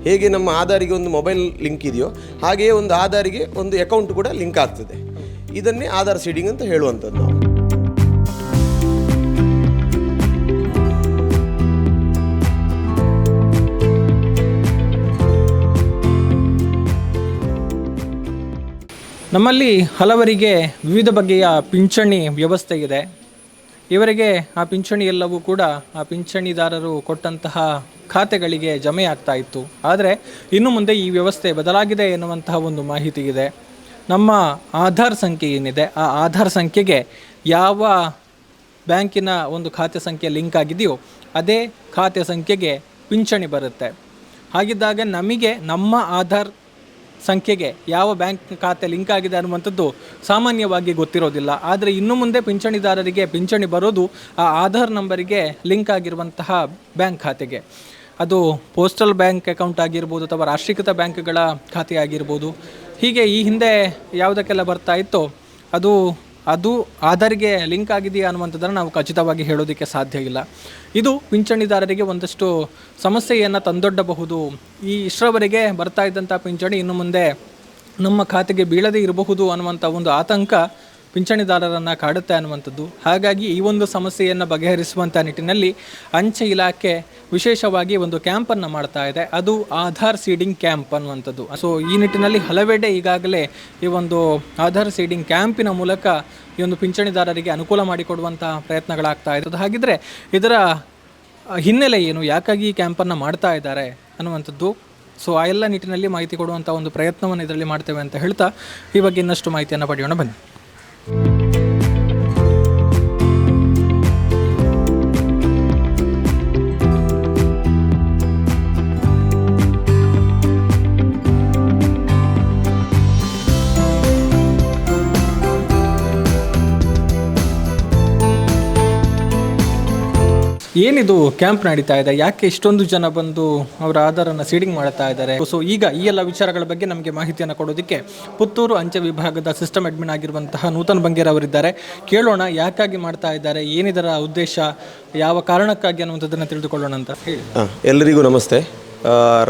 ಹೇಗೆ ನಮ್ಮ ಆಧಾರಿಗೆ ಒಂದು ಮೊಬೈಲ್ ಲಿಂಕ್ ಇದೆಯೋ ಹಾಗೆಯೇ ಒಂದು ಆಧಾರಿಗೆ ಒಂದು ಅಕೌಂಟ್ ಕೂಡ ಲಿಂಕ್ ಆಗ್ತದೆ. ಇದನ್ನೇ ಆಧಾರ್ ಸೀಡಿಂಗ್ ಅಂತ ಹೇಳುವಂಥದ್ದು ನಾವು. ನಮ್ಮಲ್ಲಿ ಹಲವರಿಗೆ ವಿವಿಧ ಬಗೆಯ ಪಿಂಚಣಿ ವ್ಯವಸ್ಥೆ ಇದೆ. ಇವರಿಗೆ ಆ ಪಿಂಚಣಿ ಎಲ್ಲವೂ ಕೂಡ ಆ ಪಿಂಚಣಿದಾರರು ಕೊಟ್ಟಂತಹ ಖಾತೆಗಳಿಗೆ ಜಮೆಯಾಗ್ತಾ ಇತ್ತು. ಆದರೆ ಇನ್ನು ಮುಂದೆ ಈ ವ್ಯವಸ್ಥೆ ಬದಲಾಗಿದೆ ಎನ್ನುವಂತಹ ಒಂದು ಮಾಹಿತಿ ಇದೆ. ನಮ್ಮ ಆಧಾರ್ ಸಂಖ್ಯೆ ಏನಿದೆ, ಆ ಆಧಾರ್ ಸಂಖ್ಯೆಗೆ ಯಾವ ಬ್ಯಾಂಕಿನ ಒಂದು ಖಾತೆ ಸಂಖ್ಯೆ ಲಿಂಕ್ ಆಗಿದೆಯೋ ಅದೇ ಖಾತೆ ಸಂಖ್ಯೆಗೆ ಪಿಂಚಣಿ ಬರುತ್ತೆ. ಹಾಗಿದ್ದಾಗ ನಮಗೆ ನಮ್ಮ ಆಧಾರ್ ಸಂಖ್ಯೆಗೆ ಯಾವ ಬ್ಯಾಂಕ್ ಖಾತೆ ಲಿಂಕ್ ಆಗಿದೆ ಅನ್ನುವಂಥದ್ದು ಸಾಮಾನ್ಯವಾಗಿ ಗೊತ್ತಿರೋದಿಲ್ಲ. ಆದರೆ ಇನ್ನು ಮುಂದೆ ಪಿಂಚಣಿದಾರರಿಗೆ ಪಿಂಚಣಿ ಬರೋದು ಆ ಆಧಾರ್ ನಂಬರಿಗೆ ಲಿಂಕ್ ಆಗಿರುವಂತಹ ಬ್ಯಾಂಕ್ ಖಾತೆಗೆ. ಅದು ಪೋಸ್ಟಲ್ ಬ್ಯಾಂಕ್ ಅಕೌಂಟ್ ಆಗಿರ್ಬೋದು ಅಥವಾ ರಾಷ್ಟ್ರೀಕೃತ ಬ್ಯಾಂಕ್ಗಳ ಖಾತೆ ಆಗಿರ್ಬೋದು. ಹೀಗೆ ಈ ಹಿಂದೆ ಯಾವುದಕ್ಕೆಲ್ಲ ಬರ್ತಾ ಇತ್ತೋ ಅದು ಆಧಾರ್ಗೆ ಲಿಂಕ್ ಆಗಿದೆಯಾ ಅನ್ನುವಂಥದ್ದನ್ನು ನಾವು ಖಚಿತವಾಗಿ ಹೇಳೋದಕ್ಕೆ ಸಾಧ್ಯ ಇಲ್ಲ. ಇದು ಪಿಂಚಣಿದಾರರಿಗೆ ಒಂದಷ್ಟು ಸಮಸ್ಯೆಯನ್ನು ತಂದೊಡ್ಡಬಹುದು. ಈ ಇಷ್ಟರವರೆಗೆ ಬರ್ತಾ ಇದ್ದಂಥ ಪಿಂಚಣಿ ಇನ್ನು ಮುಂದೆ ನಮ್ಮ ಖಾತೆಗೆ ಬೀಳದೇ ಇರಬಹುದು ಅನ್ನುವಂಥ ಒಂದು ಆತಂಕ ಪಿಂಚಣಿದಾರರನ್ನು ಕಾಡುತ್ತೆ ಅನ್ನುವಂಥದ್ದು. ಹಾಗಾಗಿ ಈ ಒಂದು ಸಮಸ್ಯೆಯನ್ನು ಬಗೆಹರಿಸುವಂಥ ನಿಟ್ಟಿನಲ್ಲಿ ಅಂಚೆ ಇಲಾಖೆ ವಿಶೇಷವಾಗಿ ಒಂದು ಕ್ಯಾಂಪನ್ನು ಮಾಡ್ತಾ ಇದೆ. ಅದು ಆಧಾರ್ ಸೀಡಿಂಗ್ ಕ್ಯಾಂಪ್ ಅನ್ನುವಂಥದ್ದು. ಸೊ ಈ ನಿಟ್ಟಿನಲ್ಲಿ ಹಲವೆಡೆ ಈಗಾಗಲೇ ಈ ಒಂದು ಆಧಾರ್ ಸೀಡಿಂಗ್ ಕ್ಯಾಂಪಿನ ಮೂಲಕ ಈ ಒಂದು ಪಿಂಚಣಿದಾರರಿಗೆ ಅನುಕೂಲ ಮಾಡಿಕೊಡುವಂಥ ಪ್ರಯತ್ನಗಳಾಗ್ತಾ ಇರೋದು. ಹಾಗಿದ್ರೆ ಇದರ ಹಿನ್ನೆಲೆ ಏನು, ಯಾಕಾಗಿ ಈ ಕ್ಯಾಂಪನ್ನು ಮಾಡ್ತಾ ಇದ್ದಾರೆ ಅನ್ನುವಂಥದ್ದು. ಸೊ ಆ ಎಲ್ಲ ನಿಟ್ಟಿನಲ್ಲಿ ಮಾಹಿತಿ ಕೊಡುವಂಥ ಒಂದು ಪ್ರಯತ್ನವನ್ನು ಇದರಲ್ಲಿ ಮಾಡ್ತೇವೆ ಅಂತ ಹೇಳ್ತಾ ಈ ಬಗ್ಗೆ ಇನ್ನಷ್ಟು ಮಾಹಿತಿಯನ್ನು ಪಡೆಯೋಣ ಬನ್ನಿ. ಏನಿದು ಕ್ಯಾಂಪ್ ನಡೀತಾ ಇದೆ, ಯಾಕೆ ಇಷ್ಟೊಂದು ಜನ ಬಂದು ಅವರ ಆಧಾರನ್ನು ಸೀಡಿಂಗ್ ಮಾಡ್ತಾ ಇದ್ದಾರೆ? ಸೊ ಈಗ ಈ ಎಲ್ಲ ವಿಚಾರಗಳ ಬಗ್ಗೆ ನಮಗೆ ಮಾಹಿತಿಯನ್ನು ಕೊಡೋದಕ್ಕೆ ಪುತ್ತೂರು ಅಂಚೆ ವಿಭಾಗದ ಸಿಸ್ಟಮ್ ಅಡ್ಮಿನ್ ಆಗಿರುವಂತಹ ನೂತನ್ ಬಂಗೇರ್ ಅವರಿದ್ದಾರೆ. ಕೇಳೋಣ ಯಾಕಾಗಿ ಮಾಡ್ತಾ ಇದ್ದಾರೆ, ಏನಿದರ ಉದ್ದೇಶ, ಯಾವ ಕಾರಣಕ್ಕಾಗಿ ಅನ್ನುವಂಥದ್ದನ್ನು ತಿಳಿದುಕೊಳ್ಳೋಣ ಅಂತ ಹೇಳಿ. ಎಲ್ಲರಿಗೂ ನಮಸ್ತೆ.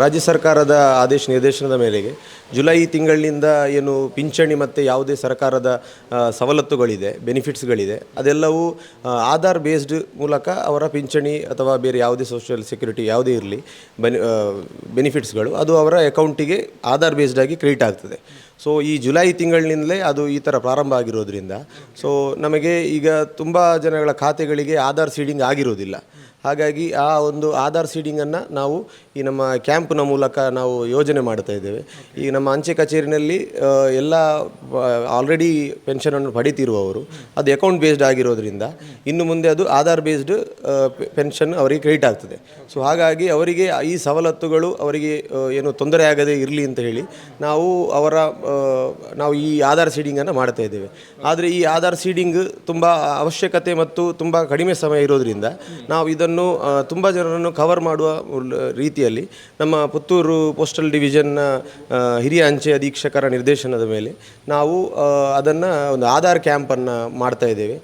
ರಾಜ್ಯ ಸರ್ಕಾರದ ಆದೇಶ ನಿರ್ದೇಶನದ ಮೇರೆಗೆ ಜುಲೈ ತಿಂಗಳಿನಿಂದ ಏನು ಪಿಂಚಣಿ ಮತ್ತು ಯಾವುದೇ ಸರ್ಕಾರದ ಸವಲತ್ತುಗಳಿದೆ, ಬೆನಿಫಿಟ್ಸ್ಗಳಿದೆ, ಅದೆಲ್ಲವೂ ಆಧಾರ್ ಬೇಸ್ಡ್ ಮೂಲಕ ಅವರ ಪಿಂಚಣಿ ಅಥವಾ ಬೇರೆ ಯಾವುದೇ ಸೋಷಿಯಲ್ ಸೆಕ್ಯೂರಿಟಿ ಯಾವುದೇ ಇರಲಿ ಬೆನಿಫಿಟ್ಸ್ಗಳು ಅದು ಅವರ ಅಕೌಂಟಿಗೆ ಆಧಾರ್ ಬೇಸ್ಡಾಗಿ ಕ್ರೆಡಿಟ್ ಆಗ್ತದೆ. ಸೊ ಈ ಜುಲೈ ತಿಂಗಳಿನಿಂದಲೇ ಅದು ಈ ಥರ ಪ್ರಾರಂಭ ಆಗಿರೋದ್ರಿಂದ ಸೊ ನಮಗೆ ಈಗ ತುಂಬ ಜನಗಳ ಖಾತೆಗಳಿಗೆ ಆಧಾರ್ ಸೀಡಿಂಗ್ ಆಗಿರೋದಿಲ್ಲ. ಹಾಗಾಗಿ ಆ ಒಂದು ಆಧಾರ್ ಸೀಡಿಂಗನ್ನು ನಾವು ಈ ನಮ್ಮ ಕ್ಯಾಂಪ್ನ ಮೂಲಕ ನಾವು ಯೋಜನೆ ಮಾಡ್ತಾ ಇದ್ದೇವೆ. ಈಗ ನಮ್ಮ ಅಂಚೆ ಕಚೇರಿನಲ್ಲಿ ಎಲ್ಲ ಆಲ್ರೆಡಿ ಪೆನ್ಷನನ್ನು ಪಡಿತಿರುವವರು ಅದು ಅಕೌಂಟ್ ಬೇಸ್ಡ್ ಆಗಿರೋದ್ರಿಂದ ಇನ್ನು ಮುಂದೆ ಅದು ಆಧಾರ್ ಬೇಸ್ಡ್ ಪೆನ್ಷನ್ ಅವರಿಗೆ ಕ್ರೆಡಿಟ್ ಆಗ್ತದೆ. ಸೊ ಹಾಗಾಗಿ ಅವರಿಗೆ ಈ ಸವಲತ್ತುಗಳು ಅವರಿಗೆ ಏನು ತೊಂದರೆ ಆಗದೇ ಇರಲಿ ಅಂತ ಹೇಳಿ ನಾವು ಈ ಆಧಾರ್ ಸೀಡಿಂಗನ್ನು ಮಾಡ್ತಾ ಇದ್ದೇವೆ. ಆದರೆ ಈ ಆಧಾರ್ ಸೀಡಿಂಗ್ ತುಂಬ ಅವಶ್ಯಕತೆ ಮತ್ತು ತುಂಬ ಕಡಿಮೆ ಸಮಯ ಇರೋದ್ರಿಂದ ನಾವು ಇದನ್ನು ತುಂಬ ಜನರನ್ನು ಕವರ್ ಮಾಡುವ ರೀತಿಯಲ್ಲಿ ನಮ್ಮ ಪುತ್ತೂರು ಪೋಸ್ಟಲ್ ಡಿವಿಷನ್ನ ಹಿರಿಯ ಅಂಚೆ ಅಧೀಕ್ಷಕರ ನಿರ್ದೇಶನದ ಮೇಲೆ ನಾವು ಅದನ್ನು ಒಂದು ಆಧಾರ್ ಕ್ಯಾಂಪನ್ನು ಮಾಡ್ತಾ ಇದ್ದೇವೆ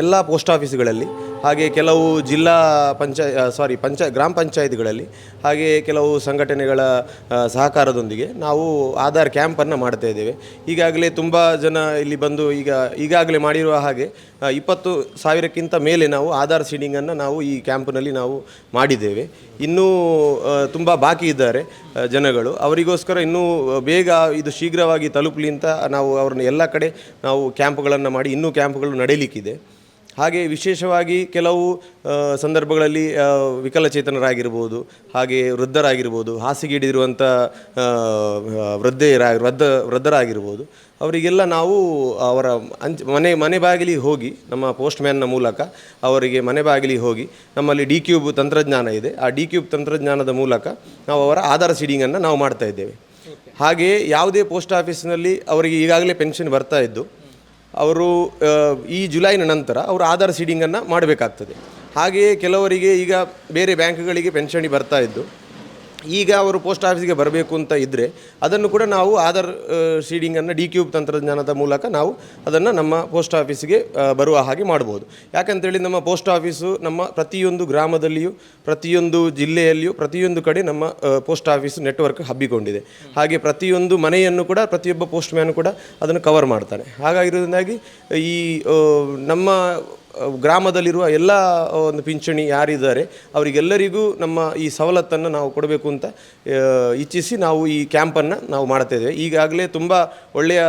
ಎಲ್ಲ ಪೋಸ್ಟ್ ಆಫೀಸ್ಗಳಲ್ಲಿ, ಹಾಗೆ ಕೆಲವು ಜಿಲ್ಲಾ ಗ್ರಾಮ ಪಂಚಾಯತ್ಗಳಲ್ಲಿ, ಹಾಗೆ ಕೆಲವು ಸಂಘಟನೆಗಳ ಸಹಕಾರದೊಂದಿಗೆ ನಾವು ಆಧಾರ್ ಕ್ಯಾಂಪನ್ನು ಮಾಡ್ತಾ ಇದ್ದೇವೆ. ಈಗಾಗಲೇ ತುಂಬ ಜನ ಇಲ್ಲಿ ಬಂದು ಈಗಾಗಲೇ ಮಾಡಿರುವ ಹಾಗೆ 20,000ಕ್ಕಿಂತ ಮೇಲೆ ನಾವು ಆಧಾರ್ ಸೀಡಿಂಗನ್ನು ನಾವು ಈ ಕ್ಯಾಂಪ್ನಲ್ಲಿ ನಾವು ಮಾಡಿದ್ದೇವೆ. ಇನ್ನೂ ತುಂಬ ಬಾಕಿ ಇದ್ದಾರೆ ಜನಗಳು, ಅವರಿಗೋಸ್ಕರ ಇನ್ನೂ ಬೇಗ ಇದು ಶೀಘ್ರವಾಗಿ ತಲುಪಲಿ ಅಂತ ನಾವು ಅವ್ರನ್ನ ಎಲ್ಲ ಕಡೆ ನಾವು ಕ್ಯಾಂಪ್ಗಳನ್ನು ಮಾಡಿ ಇನ್ನೂ ಕ್ಯಾಂಪ್ಗಳು ನಡೆಯಲಿಕ್ಕಿದೆ. ಹಾಗೆ ವಿಶೇಷವಾಗಿ ಕೆಲವು ಸಂದರ್ಭಗಳಲ್ಲಿ ವಿಕಲಚೇತನರಾಗಿರ್ಬೋದು, ಹಾಗೆ ವೃದ್ಧರಾಗಿರ್ಬೋದು, ಹಾಸಿಗೆ ಹಿಡಿದಿರುವಂಥ ವೃದ್ಧರಾಗಿರ್ಬೋದು, ಅವರಿಗೆಲ್ಲ ನಾವು ಅವರ ಮನೆ ಬಾಗಿಲಿಗೆ ಹೋಗಿ ನಮ್ಮ ಪೋಸ್ಟ್ಮ್ಯಾನ್ನ ಮೂಲಕ ಅವರಿಗೆ ಮನೆ ಬಾಗಿಲಿಗೆ ಹೋಗಿ ನಮ್ಮಲ್ಲಿ ಡಿ-ಕ್ಯೂಬ್ ತಂತ್ರಜ್ಞಾನ ಇದೆ, ಆ ಡಿ-ಕ್ಯೂಬ್ ತಂತ್ರಜ್ಞಾನದ ಮೂಲಕ ನಾವು ಅವರ ಆಧಾರ್ ಸೀಡಿಂಗನ್ನು ನಾವು ಮಾಡ್ತಾ ಇದ್ದೇವೆ. ಹಾಗೆಯೇ ಯಾವುದೇ ಪೋಸ್ಟ್ ಆಫೀಸ್ನಲ್ಲಿ ಅವರಿಗೆ ಈಗಾಗಲೇ ಪೆನ್ಷನ್ ಬರ್ತಾ ಇದ್ದು ಅವರು ಈ ಜುಲೈನ ನಂತರ ಅವರು ಆಧಾರ್ ಸೀಡಿಂಗನ್ನು ಮಾಡಬೇಕಾಗ್ತದೆ. ಹಾಗೆಯೇ ಕೆಲವರಿಗೆ ಈಗ ಬೇರೆ ಬ್ಯಾಂಕ್ಗಳಿಗೆ ಪೆನ್ಷನ್ ಬರ್ತಾ ಇದ್ದು ಈಗ ಅವರು ಪೋಸ್ಟ್ ಆಫೀಸ್ಗೆ ಬರಬೇಕು ಅಂತ ಇದ್ದರೆ ಅದನ್ನು ಕೂಡ ನಾವು ಆಧಾರ್ ಸೀಡಿಂಗನ್ನು ಡಿ-ಕ್ಯೂಬ್ ತಂತ್ರಜ್ಞಾನದ ಮೂಲಕ ನಾವು ಅದನ್ನು ನಮ್ಮ ಪೋಸ್ಟ್ ಆಫೀಸಿಗೆ ಬರುವ ಹಾಗೆ ಮಾಡ್ಬೋದು. ಯಾಕಂತೇಳಿ ನಮ್ಮ ಪೋಸ್ಟ್ ಆಫೀಸು ನಮ್ಮ ಪ್ರತಿಯೊಂದು ಗ್ರಾಮದಲ್ಲಿಯೂ ಪ್ರತಿಯೊಂದು ಜಿಲ್ಲೆಯಲ್ಲಿಯೂ ಪ್ರತಿಯೊಂದು ಕಡೆ ನಮ್ಮ ಪೋಸ್ಟ್ ಆಫೀಸು ನೆಟ್ವರ್ಕ್ ಹಬ್ಬಿಕೊಂಡಿದೆ. ಹಾಗೆ ಪ್ರತಿಯೊಂದು ಮನೆಯನ್ನು ಕೂಡ ಪ್ರತಿಯೊಬ್ಬ ಪೋಸ್ಟ್ ಮ್ಯಾನ್ ಕೂಡ ಅದನ್ನು ಕವರ್ ಮಾಡ್ತಾನೆ. ಹಾಗಾಗಿರೋದ್ರಿಂದಾಗಿ ಈ ನಮ್ಮ ಗ್ರಾಮದಲ್ಲಿರುವ ಎಲ್ಲ ಒಂದು ಪಿಂಚಣಿ ಯಾರಿದ್ದಾರೆ ಅವರಿಗೆಲ್ಲರಿಗೂ ನಮ್ಮ ಈ ಸವಲತ್ತನ್ನು ನಾವು ಕೊಡಬೇಕು ಅಂತ ಇಚ್ಛಿಸಿ ನಾವು ಈ ಕ್ಯಾಂಪನ್ನು ನಾವು ಮಾಡ್ತಾಯಿದ್ದೇವೆ. ಈಗಾಗಲೇ ತುಂಬ ಒಳ್ಳೆಯ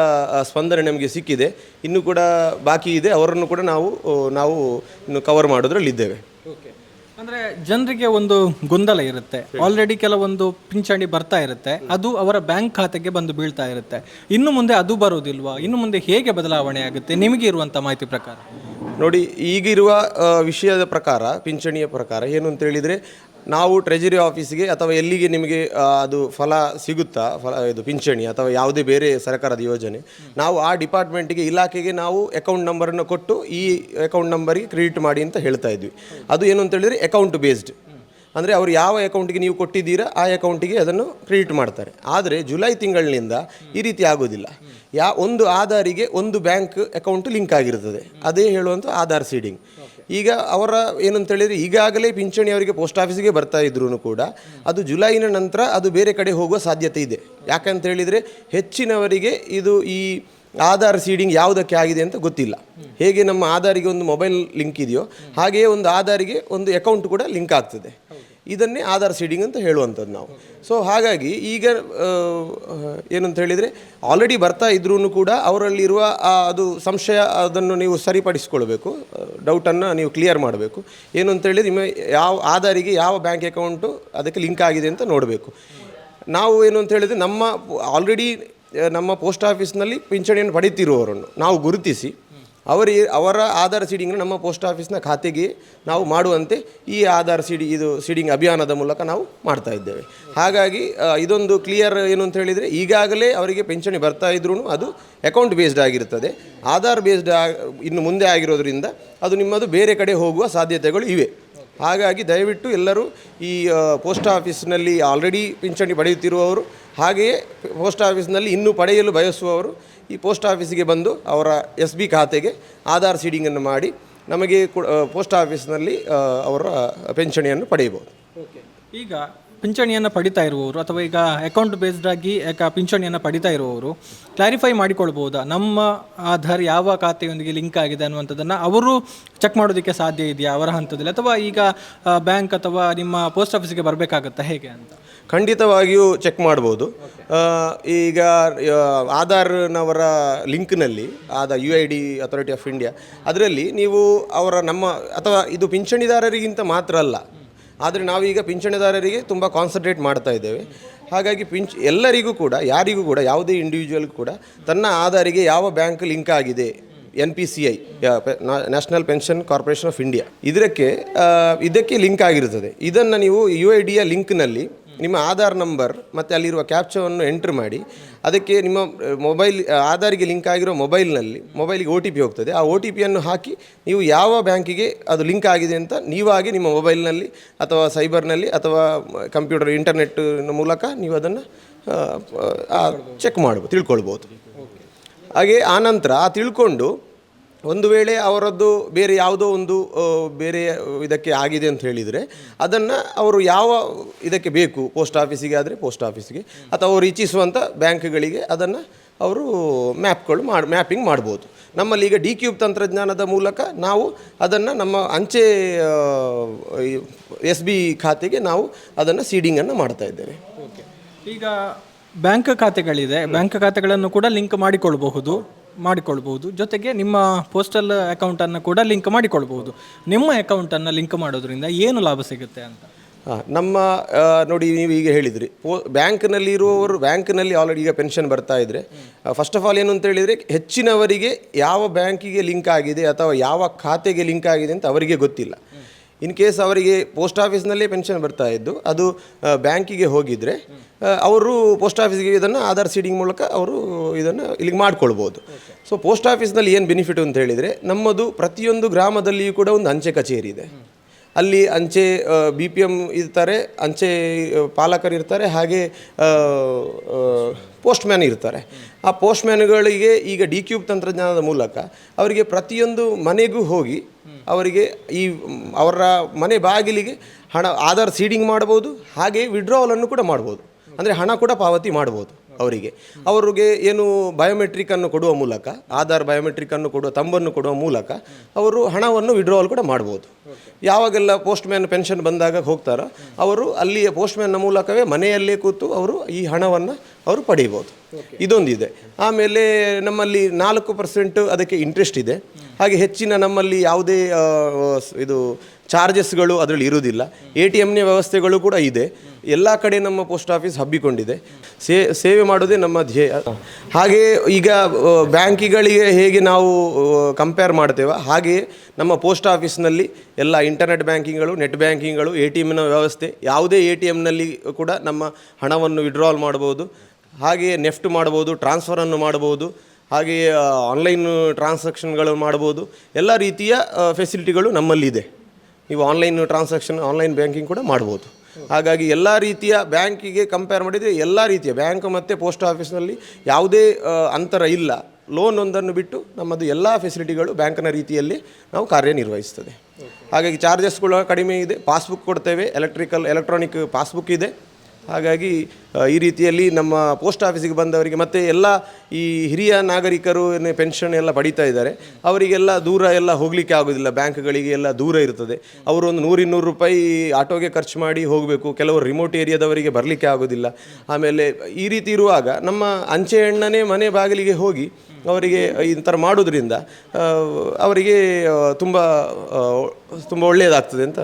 ಸ್ಪಂದನೆ ನಮಗೆ ಸಿಕ್ಕಿದೆ. ಇನ್ನೂ ಕೂಡ ಬಾಕಿ ಇದೆ, ಅವರನ್ನು ಕೂಡ ನಾವು ಇನ್ನು ಕವರ್ ಮಾಡೋದ್ರಲ್ಲಿದ್ದೇವೆ. ಅಂದರೆ ಜನರಿಗೆ ಒಂದು ಗೊಂದಲ ಇರುತ್ತೆ. ಆಲ್ರೆಡಿ ಕೆಲವೊಂದು ಪಿಂಚಣಿ ಬರ್ತಾ ಇರುತ್ತೆ, ಅದು ಅವರ ಬ್ಯಾಂಕ್ ಖಾತೆಗೆ ಬಂದು ಬೀಳ್ತಾ ಇರುತ್ತೆ. ಇನ್ನು ಮುಂದೆ ಅದು ಬರೋದಿಲ್ವಾ? ಇನ್ನು ಮುಂದೆ ಹೇಗೆ ಬದಲಾವಣೆ ಆಗುತ್ತೆ ನಿಮಗೆ ಇರುವಂಥ ಮಾಹಿತಿ ಪ್ರಕಾರ? ನೋಡಿ, ಈಗಿರುವ ವಿಷಯದ ಪ್ರಕಾರ, ಪಿಂಚಣಿಯ ಪ್ರಕಾರ ಏನು ಅಂತ ಹೇಳಿದರೆ, ನಾವು ಟ್ರೆಜರಿ ಆಫೀಸಿಗೆ ಅಥವಾ ಎಲ್ಲಿಗೆ ನಿಮಗೆ ಅದು ಫಲ ಸಿಗುತ್ತಾ, ಇದು ಪಿಂಚಣಿ ಅಥವಾ ಯಾವುದೇ ಬೇರೆ ಸರ್ಕಾರದ ಯೋಜನೆ, ನಾವು ಆ ಡಿಪಾರ್ಟ್ಮೆಂಟಿಗೆ ಇಲಾಖೆಗೆ ನಾವು ಅಕೌಂಟ್ ನಂಬರನ್ನು ಕೊಟ್ಟು ಈ ಅಕೌಂಟ್ ನಂಬರಿಗೆ ಕ್ರೆಡಿಟ್ ಮಾಡಿ ಅಂತ ಹೇಳ್ತಾ ಇದ್ವಿ. ಅದು ಏನು ಅಂತ ಹೇಳಿದರೆ ಅಕೌಂಟ್ ಬೇಸ್ಡ್, ಅಂದರೆ ಅವರು ಯಾವ ಅಕೌಂಟಿಗೆ ನೀವು ಕೊಟ್ಟಿದ್ದೀರಾ ಆ ಅಕೌಂಟಿಗೆ ಅದನ್ನು ಕ್ರೆಡಿಟ್ ಮಾಡ್ತಾರೆ. ಆದರೆ ಜುಲೈ ತಿಂಗಳಿನಿಂದ ಈ ರೀತಿ ಆಗೋದಿಲ್ಲ. ಒಂದು ಆಧಾರಿಗೆ ಒಂದು ಬ್ಯಾಂಕ್ ಅಕೌಂಟ್ ಲಿಂಕ್ ಆಗಿರ್ತದೆ, ಅದೇ ಹೇಳುವಂಥ ಆಧಾರ್ ಸೀಡಿಂಗ್. ಈಗ ಅವರ ಏನಂತ ಹೇಳಿದರೆ, ಈಗಾಗಲೇ ಪಿಂಚಣಿ ಅವರಿಗೆ ಪೋಸ್ಟ್ ಆಫೀಸಿಗೆ ಬರ್ತಾ ಇದ್ರೂ ಕೂಡ ಅದು ಜುಲೈನ ನಂತರ ಅದು ಬೇರೆ ಕಡೆ ಹೋಗುವ ಸಾಧ್ಯತೆ ಇದೆ. ಯಾಕಂತ ಹೇಳಿದರೆ ಹೆಚ್ಚಿನವರಿಗೆ ಇದು ಈ ಆಧಾರ್ ಸೀಡಿಂಗ್ ಯಾವುದಕ್ಕೆ ಆಗಿದೆ ಅಂತ ಗೊತ್ತಿಲ್ಲ. ಹೇಗೆ ನಮ್ಮ ಆಧಾರಿಗೆ ಒಂದು ಮೊಬೈಲ್ ಲಿಂಕ್ ಇದೆಯೋ ಹಾಗೆಯೇ ಒಂದು ಆಧಾರಿಗೆ ಒಂದು ಅಕೌಂಟ್ ಕೂಡ ಲಿಂಕ್ ಆಗ್ತದೆ. ಇದನ್ನೇ ಆಧಾರ್ ಸೀಡಿಂಗ್ ಅಂತ ಹೇಳುವಂಥದ್ದು ನಾವು. ಸೊ ಹಾಗಾಗಿ ಈಗ ಏನಂತ ಹೇಳಿದರೆ, ಆಲ್ರೆಡಿ ಬರ್ತಾ ಇದ್ರೂ ಕೂಡ ಅವರಲ್ಲಿರುವ ಅದು ಸಂಶಯ, ಅದನ್ನು ನೀವು ಸರಿಪಡಿಸ್ಕೊಳ್ಬೇಕು, ಡೌಟನ್ನು ನೀವು ಕ್ಲಿಯರ್ ಮಾಡಬೇಕು. ಏನು ಅಂತ ಹೇಳಿದರೆ, ನಿಮ್ಮ ಯಾವ ಆಧಾರಿಗೆ ಯಾವ ಬ್ಯಾಂಕ್ ಅಕೌಂಟು ಅದಕ್ಕೆ ಲಿಂಕ್ ಆಗಿದೆ ಅಂತ ನೋಡಬೇಕು. ನಾವು ಏನು ಅಂತ ಹೇಳಿದರೆ, ಆಲ್ರೆಡಿ ನಮ್ಮ ಪೋಸ್ಟ್ ಆಫೀಸ್ನಲ್ಲಿ ಪಿಂಚಣಿಯನ್ನು ಪಡೆಯುತ್ತಿರುವವರನ್ನು ನಾವು ಗುರುತಿಸಿ ಅವರ ಆಧಾರ್ ಸೀಡಿಂಗ್ನ ನಮ್ಮ ಪೋಸ್ಟ್ ಆಫೀಸ್ನ ಖಾತೆಗೆ ನಾವು ಮಾಡುವಂತೆ ಈ ಆಧಾರ್ ಸೀಡಿಂಗ್ ಅಭಿಯಾನದ ಮೂಲಕ ನಾವು ಮಾಡ್ತಾ ಇದ್ದೇವೆ. ಹಾಗಾಗಿ ಇದೊಂದು ಕ್ಲಿಯರ್ ಏನು ಅಂತ ಹೇಳಿದರೆ, ಈಗಾಗಲೇ ಅವರಿಗೆ ಪಿಂಚಣಿ ಬರ್ತಾ ಇದ್ರೂ ಅದು ಅಕೌಂಟ್ ಬೇಸ್ಡ್ ಆಗಿರುತ್ತದೆ. ಆಧಾರ್ ಬೇಸ್ಡ್ ಇನ್ನು ಮುಂದೆ ಆಗಿರೋದ್ರಿಂದ ಅದು ನಿಮ್ಮದು ಬೇರೆ ಕಡೆ ಹೋಗುವ ಸಾಧ್ಯತೆಗಳು ಇವೆ. ಹಾಗಾಗಿ ದಯವಿಟ್ಟು ಎಲ್ಲರೂ ಈ ಪೋಸ್ಟ್ ಆಫೀಸ್ನಲ್ಲಿ ಆಲ್ರೆಡಿ ಪಿಂಚಣಿ ಪಡೆಯುತ್ತಿರುವವರು, ಹಾಗೆಯೇ ಪೋಸ್ಟ್ ಆಫೀಸ್ನಲ್ಲಿ ಇನ್ನೂ ಪಡೆಯಲು ಬಯಸುವವರು ಈ ಪೋಸ್ಟ್ ಆಫೀಸಿಗೆ ಬಂದು ಅವರ SB ಖಾತೆಗೆ ಆಧಾರ್ ಸೀಡಿಂಗನ್ನು ಮಾಡಿ ನಮಗೆ ಪೋಸ್ಟ್ ಆಫೀಸ್ನಲ್ಲಿ ಅವರ ಪೆನ್ಷನಿಯನ್ನು ಪಡೆಯಬಹುದು. ಈಗ ಪಿಂಚಣಿಯನ್ನು ಪಡಿತಾ ಇರುವವರು ಅಥವಾ ಈಗ ಅಕೌಂಟ್ ಬೇಸ್ಡ್ ಆಗಿ ಪಿಂಚಣಿಯನ್ನು ಪಡಿತಾ ಇರುವವರು ಕ್ಲಾರಿಫೈ ಮಾಡಿಕೊಳ್ಬೋದಾ, ನಮ್ಮ ಆಧಾರ್ ಯಾವ ಖಾತೆಯೊಂದಿಗೆ ಲಿಂಕ್ ಆಗಿದೆ ಅನ್ನುವಂಥದ್ದನ್ನು ಅವರು ಚೆಕ್ ಮಾಡೋದಕ್ಕೆ ಸಾಧ್ಯ ಇದೆಯಾ ಅವರ ಹಂತದಲ್ಲಿ, ಅಥವಾ ಈಗ ಬ್ಯಾಂಕ್ ಅಥವಾ ನಿಮ್ಮ ಪೋಸ್ಟ್ ಆಫೀಸಿಗೆ ಬರಬೇಕಾಗತ್ತಾ, ಹೇಗೆ ಅಂತ? ಖಂಡಿತವಾಗಿಯೂ ಚೆಕ್ ಮಾಡ್ಬೋದು. ಈಗ ಆಧಾರ್ನವರ ಲಿಂಕ್ನಲ್ಲಿ UID ಅಥಾರಿಟಿ ಆಫ್ ಇಂಡಿಯಾ, ಅದರಲ್ಲಿ ನೀವು ನಮ್ಮ ಅಥವಾ ಇದು ಪಿಂಚಣಿದಾರರಿಗಿಂತ ಮಾತ್ರ ಅಲ್ಲ, ಆದರೆ ನಾವೀಗ ಪಿಂಚಣಿದಾರರಿಗೆ ತುಂಬ ಕಾನ್ಸಂಟ್ರೇಟ್ ಮಾಡ್ತಾ ಇದ್ದೇವೆ. ಹಾಗಾಗಿ ಎಲ್ಲರಿಗೂ ಕೂಡ, ಯಾರಿಗೂ ಕೂಡ, ಯಾವುದೇ ಇಂಡಿವಿಜುವಲ್ ಕೂಡ ತನ್ನ ಆಧಾರಿಗೆ ಯಾವ ಬ್ಯಾಂಕ್ ಲಿಂಕ್ ಆಗಿದೆ, NPCI national pension corporation of India, ಇದಕ್ಕೆ ಲಿಂಕ್ ಆಗಿರುತ್ತದೆ. ಇದನ್ನು ನೀವು UIDಯ ಲಿಂಕ್ನಲ್ಲಿ ನಿಮ್ಮ ಆಧಾರ್ ನಂಬರ್ ಮತ್ತು ಅಲ್ಲಿರುವ ಕ್ಯಾಪ್ಚಾವನ್ನು ಎಂಟ್ರ್ ಮಾಡಿ, ಅದಕ್ಕೆ ನಿಮ್ಮ ಆಧಾರಿಗೆ ಲಿಂಕ್ ಆಗಿರೋ ಮೊಬೈಲಿಗೆ OTP ಹೋಗ್ತದೆ. ಆ OTPಯನ್ನು ಹಾಕಿ ನೀವು ಯಾವ ಬ್ಯಾಂಕಿಗೆ ಅದು ಲಿಂಕ್ ಆಗಿದೆ ಅಂತ ನೀವಾಗಿ ನಿಮ್ಮ ಮೊಬೈಲ್ನಲ್ಲಿ ಅಥವಾ ಸೈಬರ್ನಲ್ಲಿ ಅಥವಾ ಕಂಪ್ಯೂಟರ್ ಇಂಟರ್ನೆಟ್ ಮೂಲಕ ನೀವು ಅದನ್ನು ಚೆಕ್ ತಿಳ್ಕೊಳ್ಬೋದು. ಹಾಗೆ ಆನಂತರ ತಿಳ್ಕೊಂಡು ಒಂದು ವೇಳೆ ಅವರದ್ದು ಬೇರೆ ಯಾವುದೋ ಒಂದು ಬೇರೆ ಇದಕ್ಕೆ ಆಗಿದೆ ಅಂತ ಹೇಳಿದರೆ ಅದನ್ನು ಅವರು ಯಾವ ಇದಕ್ಕೆ ಬೇಕು, ಪೋಸ್ಟ್ ಆಫೀಸಿಗೆ ಆದರೆ ಪೋಸ್ಟ್ ಆಫೀಸಿಗೆ ಅಥವಾ ಅವರು ಇಚ್ಛಿಸುವಂಥ ಬ್ಯಾಂಕ್ಗಳಿಗೆ ಅದನ್ನು ಅವರು ಮ್ಯಾಪಿಂಗ್ ಮಾಡ್ಬೋದು. ನಮ್ಮಲ್ಲಿ ಈಗ ಡಿ-ಕ್ಯೂಬ್ ತಂತ್ರಜ್ಞಾನದ ಮೂಲಕ ನಾವು ಅದನ್ನು ನಮ್ಮ ಅಂಚೆ SB ಖಾತೆಗೆ ನಾವು ಅದನ್ನು ಸೀಡಿಂಗನ್ನು ಮಾಡ್ತಾ ಇದ್ದೇವೆ. ಈಗ ಬ್ಯಾಂಕ್ ಖಾತೆಗಳಿದೆ, ಬ್ಯಾಂಕ್ ಖಾತೆಗಳನ್ನು ಕೂಡ ಲಿಂಕ್ ಮಾಡಿಕೊಳ್ಬಹುದು, ಜೊತೆಗೆ ನಿಮ್ಮ ಪೋಸ್ಟಲ್ ಅಕೌಂಟನ್ನು ಕೂಡ ಲಿಂಕ್ ಮಾಡಿಕೊಳ್ಬಹುದು. ನಿಮ್ಮ ಅಕೌಂಟನ್ನು ಲಿಂಕ್ ಮಾಡೋದ್ರಿಂದ ಏನು ಲಾಭ ಸಿಗುತ್ತೆ ಅಂತ? ನೋಡಿ, ನೀವು ಈಗ ಹೇಳಿದ್ರಿ ಬ್ಯಾಂಕ್ನಲ್ಲಿ ಇರುವವರು, ಬ್ಯಾಂಕ್ನಲ್ಲಿ ಆಲ್ರೆಡಿ ಈಗ ಪೆನ್ಷನ್ ಬರ್ತಾ ಇದ್ದರೆ, ಫಸ್ಟ್ ಆಫ್ ಆಲ್ ಏನು ಅಂತ ಹೇಳಿದರೆ, ಹೆಚ್ಚಿನವರಿಗೆ ಯಾವ ಬ್ಯಾಂಕಿಗೆ ಲಿಂಕ್ ಆಗಿದೆ ಅಥವಾ ಯಾವ ಖಾತೆಗೆ ಲಿಂಕ್ ಆಗಿದೆ ಅಂತ ಅವರಿಗೆ ಗೊತ್ತಿಲ್ಲ. ಇನ್ ಕೇಸ್ ಅವರಿಗೆ ಪೋಸ್ಟ್ ಆಫೀಸ್ನಲ್ಲೇ ಪೆನ್ಷನ್ ಬರ್ತಾ ಇದ್ದು ಅದು ಬ್ಯಾಂಕಿಗೆ ಹೋಗಿದರೆ ಅವರು ಪೋಸ್ಟ್ ಆಫೀಸ್ಗೆ ಇದನ್ನು ಆಧಾರ್ ಸೀಡಿಂಗ್ ಮೂಲಕ ಅವರು ಇದನ್ನು ಇಲ್ಲಿಗೆ ಮಾಡ್ಕೊಳ್ಬೋದು. ಸೊ ಪೋಸ್ಟ್ ಆಫೀಸ್ನಲ್ಲಿ ಏನು ಬೆನಿಫಿಟ್ ಅಂತ ಹೇಳಿದರೆ, ನಮ್ಮದು ಪ್ರತಿಯೊಂದು ಗ್ರಾಮದಲ್ಲಿಯೂ ಕೂಡ ಒಂದು ಅಂಚೆ ಕಚೇರಿ ಇದೆ. ಅಲ್ಲಿ ಅಂಚೆ BPM ಇರ್ತಾರೆ, ಅಂಚೆ ಪಾಲಕರು ಇರ್ತಾರೆ, ಹಾಗೆ ಪೋಸ್ಟ್ಮ್ಯಾನ್ ಇರ್ತಾರೆ. ಆ ಪೋಸ್ಟ್ಮ್ಯಾನ್ಗಳಿಗೆ ಈಗ ಡಿಕ್ಯೂಬ್ ತಂತ್ರಜ್ಞಾನದ ಮೂಲಕ ಅವರಿಗೆ ಪ್ರತಿಯೊಂದು ಮನೆಗೂ ಹೋಗಿ ಅವರಿಗೆ ಅವರ ಮನೆ ಬಾಗಿಲಿಗೆ ಆಧಾರ್ ಸೀಡಿಂಗ್ ಮಾಡ್ಬೋದು, ಹಾಗೆ ವಿಡ್ರಾವಲನ್ನು ಕೂಡ ಮಾಡ್ಬೋದು, ಅಂದರೆ ಹಣ ಕೂಡ ಪಾವತಿ ಮಾಡ್ಬೋದು. ಅವರಿಗೆ ಏನು ಬಯೋಮೆಟ್ರಿಕನ್ನು ಕೊಡುವ ಮೂಲಕ, ಆಧಾರ್ ಬಯೋಮೆಟ್ರಿಕನ್ನು ಕೊಡುವ ತಂಬನ್ನು ಕೊಡುವ ಮೂಲಕ ಅವರು ಹಣವನ್ನು ವಿಡ್ರಾವಲ್ ಕೂಡ ಮಾಡ್ಬೋದು. ಯಾವಾಗೆಲ್ಲ ಪೋಸ್ಟ್ಮ್ಯಾನ್ ಪೆನ್ಷನ್ ಬಂದಾಗ ಹೋಗ್ತಾರೋ ಅವರು ಅಲ್ಲಿಯ ಪೋಸ್ಟ್ಮ್ಯಾನ್ನ ಮೂಲಕವೇ ಮನೆಯಲ್ಲೇ ಕೂತು ಅವರು ಈ ಹಣವನ್ನು ಅವರು ಪಡೀಬೋದು. ಇದೊಂದಿದೆ. ಆಮೇಲೆ ನಮ್ಮಲ್ಲಿ 4% ಅದಕ್ಕೆ ಇಂಟ್ರೆಸ್ಟ್ ಇದೆ. ಹಾಗೆ ಹೆಚ್ಚಿನ ನಮ್ಮಲ್ಲಿ ಯಾವುದೇ ಇದು ಚಾರ್ಜಸ್ಗಳು ಅದರಲ್ಲಿ ಇರುವುದಿಲ್ಲ. ATMನ ವ್ಯವಸ್ಥೆಗಳು ಕೂಡ ಇದೆ. ಎಲ್ಲ ಕಡೆ ನಮ್ಮ ಪೋಸ್ಟ್ ಆಫೀಸ್ ಹಬ್ಬಿಕೊಂಡಿದೆ. ಸೇವೆ ಮಾಡೋದೇ ನಮ್ಮ ಧ್ಯೇಯ. ಹಾಗೆ ಈಗ ಬ್ಯಾಂಕಿಗಳಿಗೆ ಹೇಗೆ ನಾವು ಕಂಪೇರ್ ಮಾಡ್ತೇವೆ, ಹಾಗೆಯೇ ನಮ್ಮ ಪೋಸ್ಟ್ ಆಫೀಸ್ನಲ್ಲಿ ಎಲ್ಲ ಇಂಟರ್ನೆಟ್ ಬ್ಯಾಂಕಿಂಗ್ಗಳು, ನೆಟ್ ಬ್ಯಾಂಕಿಂಗ್ಗಳು, ATMನ ವ್ಯವಸ್ಥೆ, ಯಾವುದೇ ATMನಲ್ಲಿ ಕೂಡ ನಮ್ಮ ಹಣವನ್ನು ವಿಡ್ರಾವಲ್ ಮಾಡ್ಬೋದು, ಹಾಗೆಯೇ ನೆಫ್ಟ್ ಮಾಡ್ಬೋದು, ಟ್ರಾನ್ಸ್ಫರನ್ನು ಮಾಡ್ಬೋದು, ಹಾಗೆಯೇ ಆನ್ಲೈನ್ ಟ್ರಾನ್ಸಾಕ್ಷನ್ಗಳು ಮಾಡ್ಬೋದು. ಎಲ್ಲ ರೀತಿಯ ಫೆಸಿಲಿಟಿಗಳು ನಮ್ಮಲ್ಲಿದೆ. ನೀವು ಆನ್ಲೈನ್ ಟ್ರಾನ್ಸಾಕ್ಷನ್, ಆನ್ಲೈನ್ ಬ್ಯಾಂಕಿಂಗ್ ಕೂಡ ಮಾಡ್ಬೋದು. ಹಾಗಾಗಿ ಎಲ್ಲ ರೀತಿಯ ಬ್ಯಾಂಕಿಗೆ ಕಂಪೇರ್ ಮಾಡಿದರೆ ಎಲ್ಲ ರೀತಿಯ ಬ್ಯಾಂಕ್ ಮತ್ತು ಪೋಸ್ಟ್ ಆಫೀಸ್ನಲ್ಲಿ ಯಾವುದೇ ಅಂತರ ಇಲ್ಲ. ಲೋನ್ ಒಂದನ್ನು ಬಿಟ್ಟು ನಮ್ಮದು ಎಲ್ಲ ಫೆಸಿಲಿಟಿಗಳು ಬ್ಯಾಂಕ್ನ ರೀತಿಯಲ್ಲಿ ನಾವು ಕಾರ್ಯನಿರ್ವಹಿಸ್ತದೆ. ಹಾಗಾಗಿ ಚಾರ್ಜಸ್ಗಳು ಕಡಿಮೆ ಇದೆ. ಪಾಸ್ಬುಕ್ ಕೊಡ್ತೇವೆ, ಎಲೆಕ್ಟ್ರಾನಿಕ್ ಪಾಸ್ಬುಕ್ ಇದೆ. ಹಾಗಾಗಿ ಈ ರೀತಿಯಲ್ಲಿ ನಮ್ಮ ಪೋಸ್ಟ್ ಆಫೀಸಿಗೆ ಬಂದವರಿಗೆ ಮತ್ತು ಎಲ್ಲ ಈ ಹಿರಿಯ ನಾಗರಿಕರು ಪೆನ್ಷನ್ ಎಲ್ಲ ಪಡೀತಾ ಇದ್ದಾರೆ, ಅವರಿಗೆಲ್ಲ ದೂರ ಎಲ್ಲ ಹೋಗಲಿಕ್ಕೆ ಆಗೋದಿಲ್ಲ. ಬ್ಯಾಂಕ್ಗಳಿಗೆ ಎಲ್ಲ ದೂರ ಇರ್ತದೆ. ಅವರು ಒಂದು 100-200 ರೂಪಾಯಿ ಆಟೋಗೆ ಖರ್ಚು ಮಾಡಿ ಹೋಗಬೇಕು. ಕೆಲವರು ರಿಮೋಟ್ ಏರಿಯಾದವರಿಗೆ ಬರಲಿಕ್ಕೆ ಆಗೋದಿಲ್ಲ. ಆಮೇಲೆ ಈ ರೀತಿ ಇರುವಾಗ ನಮ್ಮ ಅಂಚೆ ಹೆಣ್ಣನೇ ಮನೆ ಬಾಗಿಲಿಗೆ ಹೋಗಿ ಅವರಿಗೆ ಈ ಥರ ಮಾಡೋದ್ರಿಂದ ಅವರಿಗೆ ತುಂಬ ತುಂಬ ಒಳ್ಳೆಯದಾಗ್ತದೆ ಅಂತ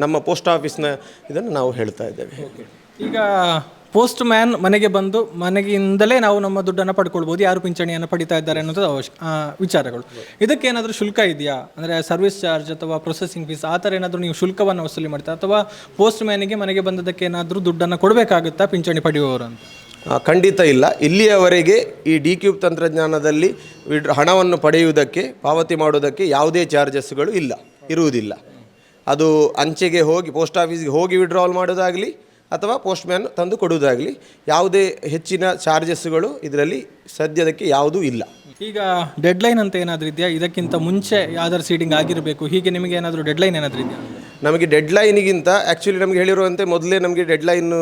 ನಮ್ಮ ಪೋಸ್ಟ್ ಆಫೀಸ್ನ ಇದನ್ನು ನಾವು ಹೇಳ್ತಾ ಇದ್ದೇವೆ. ಈಗ ಪೋಸ್ಟ್ ಮ್ಯಾನ್ ಮನೆಗೆ ಬಂದು ಮನೆಗಿಂದಲೇ ನಾವು ನಮ್ಮ ದುಡ್ಡನ್ನು ಪಡ್ಕೊಳ್ಬೋದು, ಯಾರು ಪಿಂಚಣಿಯನ್ನು ಪಡಿತಾ ಇದ್ದಾರೆ ಅನ್ನೋದು ವಿಚಾರಗಳು. ಇದಕ್ಕೇನಾದರೂ ಶುಲ್ಕ ಇದೆಯಾ? ಅಂದರೆ ಸರ್ವಿಸ್ ಚಾರ್ಜ್ ಅಥವಾ ಪ್ರೊಸೆಸಿಂಗ್ ಫೀಸ್ ಆ ಥರ ಏನಾದರೂ ನೀವು ಶುಲ್ಕವನ್ನು ವಸೂಲಿ ಮಾಡ್ತಾ, ಅಥವಾ ಪೋಸ್ಟ್ ಮ್ಯಾನಿಗೆ ಮನೆಗೆ ಬಂದದಕ್ಕೆ ಏನಾದರೂ ದುಡ್ಡನ್ನು ಕೊಡಬೇಕಾಗುತ್ತಾ ಪಿಂಚಣಿ ಪಡೆಯುವವರು ಅಂತ? ಖಂಡಿತ ಇಲ್ಲ. ಇಲ್ಲಿಯವರೆಗೆ ಈ ಡಿಕ್ಯೂಬ್ ತಂತ್ರಜ್ಞಾನದಲ್ಲಿ ಹಣವನ್ನು ಪಡೆಯುವುದಕ್ಕೆ, ಪಾವತಿ ಮಾಡುವುದಕ್ಕೆ ಯಾವುದೇ ಚಾರ್ಜಸ್ಗಳು ಇರುವುದಿಲ್ಲ. ಅದು ಅಂಚೆಗೆ ಹೋಗಿ, ಪೋಸ್ಟ್ ಆಫೀಸ್ಗೆ ಹೋಗಿ ವಿಡ್ರಾವಲ್ ಮಾಡೋದಾಗಲಿ ಅಥವಾ ಪೋಸ್ಟ್ಮ್ಯಾನ್ ತಂದು ಕೊಡುವುದಾಗಲಿ ಯಾವುದೇ ಹೆಚ್ಚಿನ ಚಾರ್ಜಸ್ಗಳು ಇದರಲ್ಲಿ ಸದ್ಯದಕ್ಕೆ ಯಾವುದೂ ಇಲ್ಲ. ಈಗ ಡೆಡ್ಲೈನ್ ಅಂತ ಏನಾದರೂ ಇದೆಯಾ? ಇದಕ್ಕಿಂತ ಮುಂಚೆ ಆಧಾರ್ ಸೀಡಿಂಗ್ ಆಗಿರಬೇಕು, ಹೀಗೆ ನಿಮಗೆ ಏನಾದರೂ ಡೆಡ್ಲೈನ್ ಏನಾದರೂ ಇದೆಯಾ? ನಮಗೆ ಡೆಡ್ಲೈನಿಗಿಂತ ಆ್ಯಕ್ಚುಲಿ ನಮಗೆ ಹೇಳಿರುವಂತೆ ನಮಗೆ ಡೆಡ್ಲೈನ್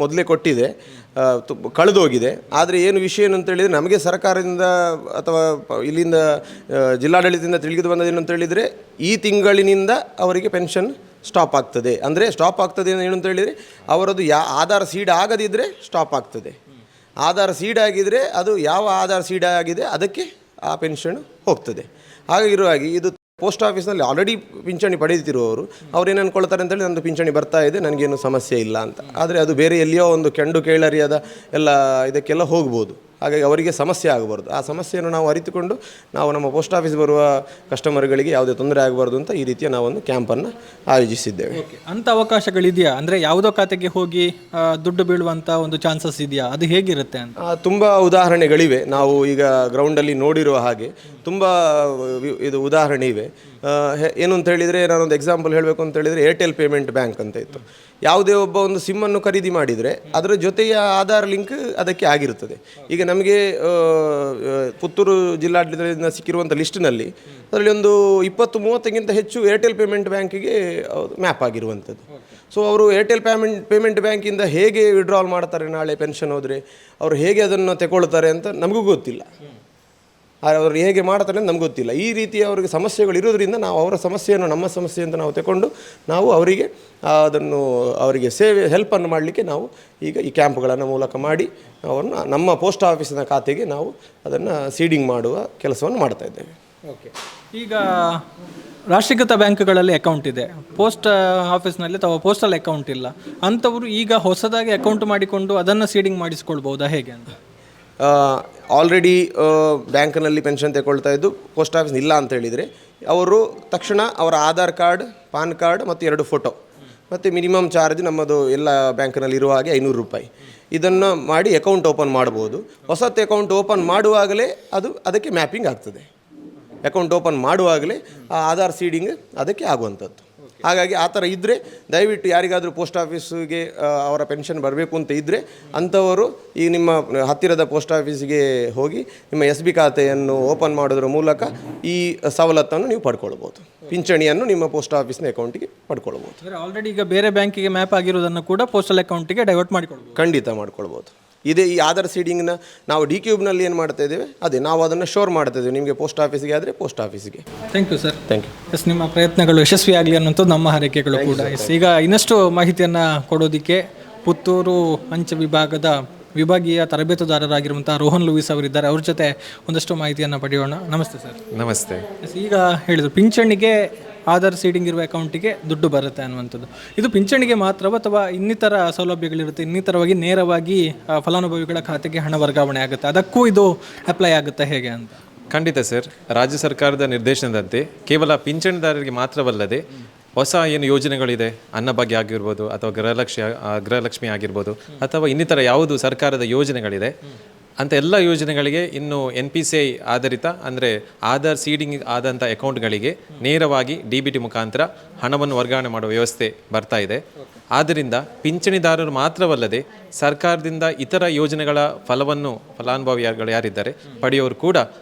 ಮೊದಲೇ ಕೊಟ್ಟಿದೆ, ಕಳೆದೋಗಿದೆ. ಆದರೆ ಏನು ವಿಷಯ ಏನು ಅಂತೇಳಿದರೆ, ನಮಗೆ ಸರ್ಕಾರದಿಂದ ಅಥವಾ ಇಲ್ಲಿಂದ ಜಿಲ್ಲಾಡಳಿತದಿಂದ ತಿಳಿದು ಬಂದದೇನು ಅಂತೇಳಿದರೆ, ಈ ತಿಂಗಳಿನಿಂದ ಅವರಿಗೆ ಪೆನ್ಷನ್ ಸ್ಟಾಪ್ ಆಗ್ತದೆ. ಅಂದರೆ ಸ್ಟಾಪ್ ಆಗ್ತದೆ ಏನು ಅಂತ ಹೇಳಿದರೆ, ಅವರದ್ದು ಆಧಾರ್ ಸೀಡ್ ಆಗದಿದ್ದರೆ ಸ್ಟಾಪ್ ಆಗ್ತದೆ. ಆಧಾರ್ ಸೀಡ್ ಆಗಿದ್ದರೆ ಅದು ಯಾವ ಆಧಾರ್ ಸೀಡ್ ಆಗಿದೆ ಅದಕ್ಕೆ ಆ ಪೆನ್ಷನ್ ಹೋಗ್ತದೆ. ಹಾಗಿರುವಾಗಿ ಇದು ಪೋಸ್ಟ್ ಆಫೀಸ್ನಲ್ಲಿ ಆಲ್ರೆಡಿ ಪಿಂಚಣಿ ಪಡೆಯುತ್ತಿರುವವರು ಅವ್ರೇನು ಅಂದ್ಕೊಳ್ತಾರೆ ಅಂತೇಳಿ, ನಂದು ಪಿಂಚಣಿ ಬರ್ತಾ ಇದೆ, ನನಗೇನು ಸಮಸ್ಯೆ ಇಲ್ಲ ಅಂತ. ಆದರೆ ಅದು ಬೇರೆ ಎಲ್ಲಿಯೋ ಒಂದು ಕೆಂಡು ಕೇಳರಿಯಾದ ಎಲ್ಲ ಇದಕ್ಕೆಲ್ಲ ಹೋಗ್ಬೋದು. ಹಾಗಾಗಿ ಅವರಿಗೆ ಸಮಸ್ಯೆ ಆಗಬಾರ್ದು. ಆ ಸಮಸ್ಯೆಯನ್ನು ನಾವು ಅರಿತುಕೊಂಡು ನಾವು ನಮ್ಮ ಪೋಸ್ಟ್ ಆಫೀಸ್ ಬರುವ ಕಸ್ಟಮರ್ಗಳಿಗೆ ಯಾವುದೇ ತೊಂದರೆ ಆಗಬಾರ್ದು ಅಂತ ಈ ರೀತಿಯ ನಾವೊಂದು ಕ್ಯಾಂಪನ್ನು ಆಯೋಜಿಸಿದ್ದೇವೆ. ಅಂಥ ಅವಕಾಶಗಳಿದೆಯಾ? ಅಂದರೆ ಯಾವುದೋ ಖಾತೆಗೆ ಹೋಗಿ ದುಡ್ಡು ಬೀಳುವಂಥ ಒಂದು ಚಾನ್ಸಸ್ ಇದೆಯಾ? ಅದು ಹೇಗಿರುತ್ತೆ ಅಂತ? ತುಂಬ ಉದಾಹರಣೆಗಳಿವೆ. ನಾವು ಈಗ ಗ್ರೌಂಡಲ್ಲಿ ನೋಡಿರುವ ಹಾಗೆ ತುಂಬ ಇದು ಉದಾಹರಣೆ ಇವೆ. ಏನು ಅಂತ ಹೇಳಿದರೆ, ನಾನೊಂದು ಎಕ್ಸಾಂಪಲ್ ಹೇಳಬೇಕು ಅಂತ ಹೇಳಿದರೆ, ಏರ್ಟೆಲ್ ಪೇಮೆಂಟ್ ಬ್ಯಾಂಕ್ ಅಂತ ಇತ್ತು. ಯಾವುದೇ ಒಬ್ಬ ಒಂದು ಸಿಮ್ಮನ್ನು ಖರೀದಿ ಮಾಡಿದರೆ ಅದರ ಜೊತೆಯ ಆಧಾರ್ ಲಿಂಕ್ ಅದಕ್ಕೆ ಆಗಿರುತ್ತದೆ. ಈಗ ನಮಗೆ ಪುತ್ತೂರು ಜಿಲ್ಲಾಡಳಿತದಿಂದ ಸಿಕ್ಕಿರುವಂಥ ಲಿಸ್ಟ್ನಲ್ಲಿ ಅದರಲ್ಲಿ ಒಂದು 20-30ಗಿಂತ ಹೆಚ್ಚು ಏರ್ಟೆಲ್ ಪೇಮೆಂಟ್ ಬ್ಯಾಂಕಿಗೆ ಮ್ಯಾಪ್ ಆಗಿರುವಂಥದ್ದು. ಸೊ ಅವರು ಏರ್ಟೆಲ್ ಪೇಮೆಂಟ್ ಬ್ಯಾಂಕಿಂದ ಹೇಗೆ ವಿಡ್ರಾವಲ್ ಮಾಡ್ತಾರೆ, ನಾಳೆ ಪೆನ್ಷನ್ ಹೋದರೆ ಅವರು ಹೇಗೆ ಅದನ್ನು ತಗೊಳ್ತಾರೆ ಅಂತ ನಮಗೂ ಗೊತ್ತಿಲ್ಲ. ಅವರು ಹೇಗೆ ಮಾಡ್ತಾರೆ ಅಂತ ನಮ್ಗೆ ಗೊತ್ತಿಲ್ಲ. ಈ ರೀತಿಯ ಅವರಿಗೆ ಸಮಸ್ಯೆಗಳು ಇರೋದ್ರಿಂದ ನಾವು ಅವರ ಸಮಸ್ಯೆಯನ್ನು ನಮ್ಮ ಸಮಸ್ಯೆ ಅಂತ ನಾವು ತಗೊಂಡು ನಾವು ಅವರಿಗೆ ಅದನ್ನು ಅವರಿಗೆ ಹೆಲ್ಪನ್ನು ಮಾಡಲಿಕ್ಕೆ ನಾವು ಈಗ ಈ ಕ್ಯಾಂಪ್ಗಳನ್ನು ಮೂಲಕ ಮಾಡಿ ಅವರನ್ನು ನಮ್ಮ ಪೋಸ್ಟ್ ಆಫೀಸಿನ ಖಾತೆಗೆ ನಾವು ಅದನ್ನು ಸೀಡಿಂಗ್ ಮಾಡುವ ಕೆಲಸವನ್ನು ಮಾಡ್ತಾ ಇದ್ದೇವೆ. ಓಕೆ. ಈಗ ರಾಷ್ಟ್ರೀಕೃತ ಬ್ಯಾಂಕ್ಗಳಲ್ಲಿ ಅಕೌಂಟ್ ಇದೆ, ಪೋಸ್ಟ್ ಆಫೀಸ್ನಲ್ಲಿ ಅಥವಾ ಪೋಸ್ಟಲ್ ಅಕೌಂಟ್ ಇಲ್ಲ. ಅಂಥವರು ಈಗ ಹೊಸದಾಗಿ ಅಕೌಂಟ್ ಮಾಡಿಕೊಂಡು ಅದನ್ನು ಸೀಡಿಂಗ್ ಮಾಡಿಸ್ಕೊಳ್ಬೋದಾ, ಹೇಗೆ ಅಂತ? ಆಲ್ರೆಡಿ ಬ್ಯಾಂಕ್ನಲ್ಲಿ ಪೆನ್ಷನ್ ತಗೊಳ್ತಾ ಇದ್ದು ಪೋಸ್ಟ್ ಆಫೀಸ್ ಇಲ್ಲ ಅಂತ ಹೇಳಿದರೆ, ಅವರು ತಕ್ಷಣ ಅವರ ಆಧಾರ್ ಕಾರ್ಡ್, ಪಾನ್ ಕಾರ್ಡ್ ಮತ್ತು 2 ಫೋಟೋ ಮತ್ತು ಮಿನಿಮಮ್ ಚಾರ್ಜ್ ನಮ್ಮದು ಎಲ್ಲ ಬ್ಯಾಂಕ್ನಲ್ಲಿ ಇರುವ ಹಾಗೆ 500 ರೂಪಾಯಿ ಇದನ್ನು ಮಾಡಿ ಅಕೌಂಟ್ ಓಪನ್ ಮಾಡ್ಬೋದು. ಹೊಸತ್ತು ಅಕೌಂಟ್ ಓಪನ್ ಮಾಡುವಾಗಲೇ ಅದಕ್ಕೆ ಮ್ಯಾಪಿಂಗ್ ಆಗ್ತದೆ. ಅಕೌಂಟ್ ಓಪನ್ ಮಾಡುವಾಗಲೇ ಆ ಆಧಾರ್ ಸೀಡಿಂಗ್ ಅದಕ್ಕೆ ಆಗುವಂಥದ್ದು. ಹಾಗಾಗಿ ಆ ಥರ ಇದ್ದರೆ ದಯವಿಟ್ಟು ಯಾರಿಗಾದರೂ ಪೋಸ್ಟ್ ಆಫೀಸಿಗೆ ಅವರ ಪೆನ್ಷನ್ ಬರಬೇಕು ಅಂತ ಇದ್ದರೆ ಅಂಥವರು ಈ ನಿಮ್ಮ ಹತ್ತಿರದ ಪೋಸ್ಟ್ ಆಫೀಸಿಗೆ ಹೋಗಿ ನಿಮ್ಮ SB ಖಾತೆಯನ್ನು ಓಪನ್ ಮಾಡೋದ್ರ ಮೂಲಕ ಈ ಸವಲತ್ತನ್ನು ನೀವು ಪಡ್ಕೊಳ್ಬೋದು. ಪಿಂಚಣಿಯನ್ನು ನಿಮ್ಮ ಪೋಸ್ಟ್ ಆಫೀಸ್ನ ಅಕೌಂಟಿಗೆ ಪಡ್ಕೊಳ್ಬೋದು. ಆಲ್ರೆಡಿ ಈಗ ಬೇರೆ ಬ್ಯಾಂಕಿಗೆ ಮ್ಯಾಪ್ ಆಗಿರೋದನ್ನು ಕೂಡ ಪೋಸ್ಟಲ್ ಅಕೌಂಟಿಗೆ ಡೈವರ್ಟ್ ಮಾಡಿಕೊಳ್ಬೋದು. ಖಂಡಿತ ಮಾಡ್ಕೊಳ್ಬೋದು. ಇದೇ ಈ ಆಧಾರ್ ಸೀಡಿಂಗ್ನ ನಾವು DCube ಏನು ಮಾಡ್ತಾ ಇದ್ದೇವೆ ಅದೇ ನಾವು ಅದನ್ನು ಶೋರ್ ಮಾಡ್ತಾ ಇದ್ದೇವೆ. ನಿಮಗೆ ಪೋಸ್ಟ್ ಆಫೀಸಿಗೆ ಆದರೆ ಪೋಸ್ಟ್ ಆಫೀಸಿಗೆ. Thank you sir. Thank you. Yes, ನಿಮ್ಮ ಪ್ರಯತ್ನಗಳು ಯಶಸ್ವಿಯಾಗಲಿ ಅನ್ನೋಂಥದ್ದು ನಮ್ಮ ಹಾರೈಕೆಗಳು ಕೂಡ. ಎಸ್, ಈಗ ಇನ್ನಷ್ಟು ಮಾಹಿತಿಯನ್ನು ಕೊಡೋದಕ್ಕೆ ಪುತ್ತೂರು ಅಂಚೆ ವಿಭಾಗದ ವಿಭಾಗೀಯ ತರಬೇತುದಾರರಾಗಿರುವಂಥ ರೋಹನ್ ಲೂಯಿಸ್ ಅವರಿದ್ದಾರೆ. ಅವ್ರ ಜೊತೆ ಒಂದಷ್ಟು ಮಾಹಿತಿಯನ್ನು ಪಡೆಯೋಣ. ನಮಸ್ತೆ ಸರ್. ನಮಸ್ತೆ. ಎಸ್, ಈಗ ಹೇಳಿದ್ರು ಪಿಂಚಣಿಗೆ ಆಧಾರ್ ಸೀಡಿಂಗ್ ಇರುವ ಅಕೌಂಟಿಗೆ ದುಡ್ಡು ಬರುತ್ತೆ ಅನ್ನುವಂಥದ್ದು. ಇದು ಪಿಂಚಣಿಗೆ ಮಾತ್ರವ ಅಥವಾ ಇನ್ನಿತರ ಸೌಲಭ್ಯಗಳಿರುತ್ತೆ, ಇನ್ನಿತರವಾಗಿ ನೇರವಾಗಿ ಫಲಾನುಭವಿಗಳ ಖಾತೆಗೆ ಹಣ ವರ್ಗಾವಣೆ ಆಗುತ್ತೆ, ಅದಕ್ಕೂ ಇದು ಅಪ್ಲೈ ಆಗುತ್ತೆ ಹೇಗೆ ಅಂತ? ಖಂಡಿತ ಸರ್. ರಾಜ್ಯ ಸರ್ಕಾರದ ನಿರ್ದೇಶನದಂತೆ ಕೇವಲ ಪಿಂಚಣಿದಾರರಿಗೆ ಮಾತ್ರವಲ್ಲದೆ ಹೊಸ ಏನು ಯೋಜನೆಗಳಿದೆ, ಅನ್ನಭಾಗ್ಯ ಆಗಿರ್ಬೋದು ಅಥವಾ ಗೃಹಲಕ್ಷ್ಮಿ ಆಗಿರ್ಬೋದು ಅಥವಾ ಇನ್ನಿತರ ಯಾವುದು ಸರ್ಕಾರದ ಯೋಜನೆಗಳಿದೆ ಅಂಥ ಎಲ್ಲ ಯೋಜನೆಗಳಿಗೆ ಇನ್ನು NPCI ಆಧಾರಿತ ಅಂದರೆ ಆಧಾರ್ ಸೀಡಿಂಗ್ ಆದಂಥ ಅಕೌಂಟ್ಗಳಿಗೆ ನೇರವಾಗಿ DBT ಮುಖಾಂತರ ಹಣವನ್ನು ವರ್ಗಾವಣೆ ಮಾಡುವ ವ್ಯವಸ್ಥೆ ಬರ್ತಾ ಇದೆ. ಆದ್ದರಿಂದ ಪಿಂಚಣಿದಾರರು ಮಾತ್ರವಲ್ಲದೆ ಸರ್ಕಾರದಿಂದ ಇತರ ಯೋಜನೆಗಳ ಫಲಾನುಭವಿಗಳು ಯಾರಿದ್ದಾರೆ ಪಡೆಯೋರು ಕೂಡ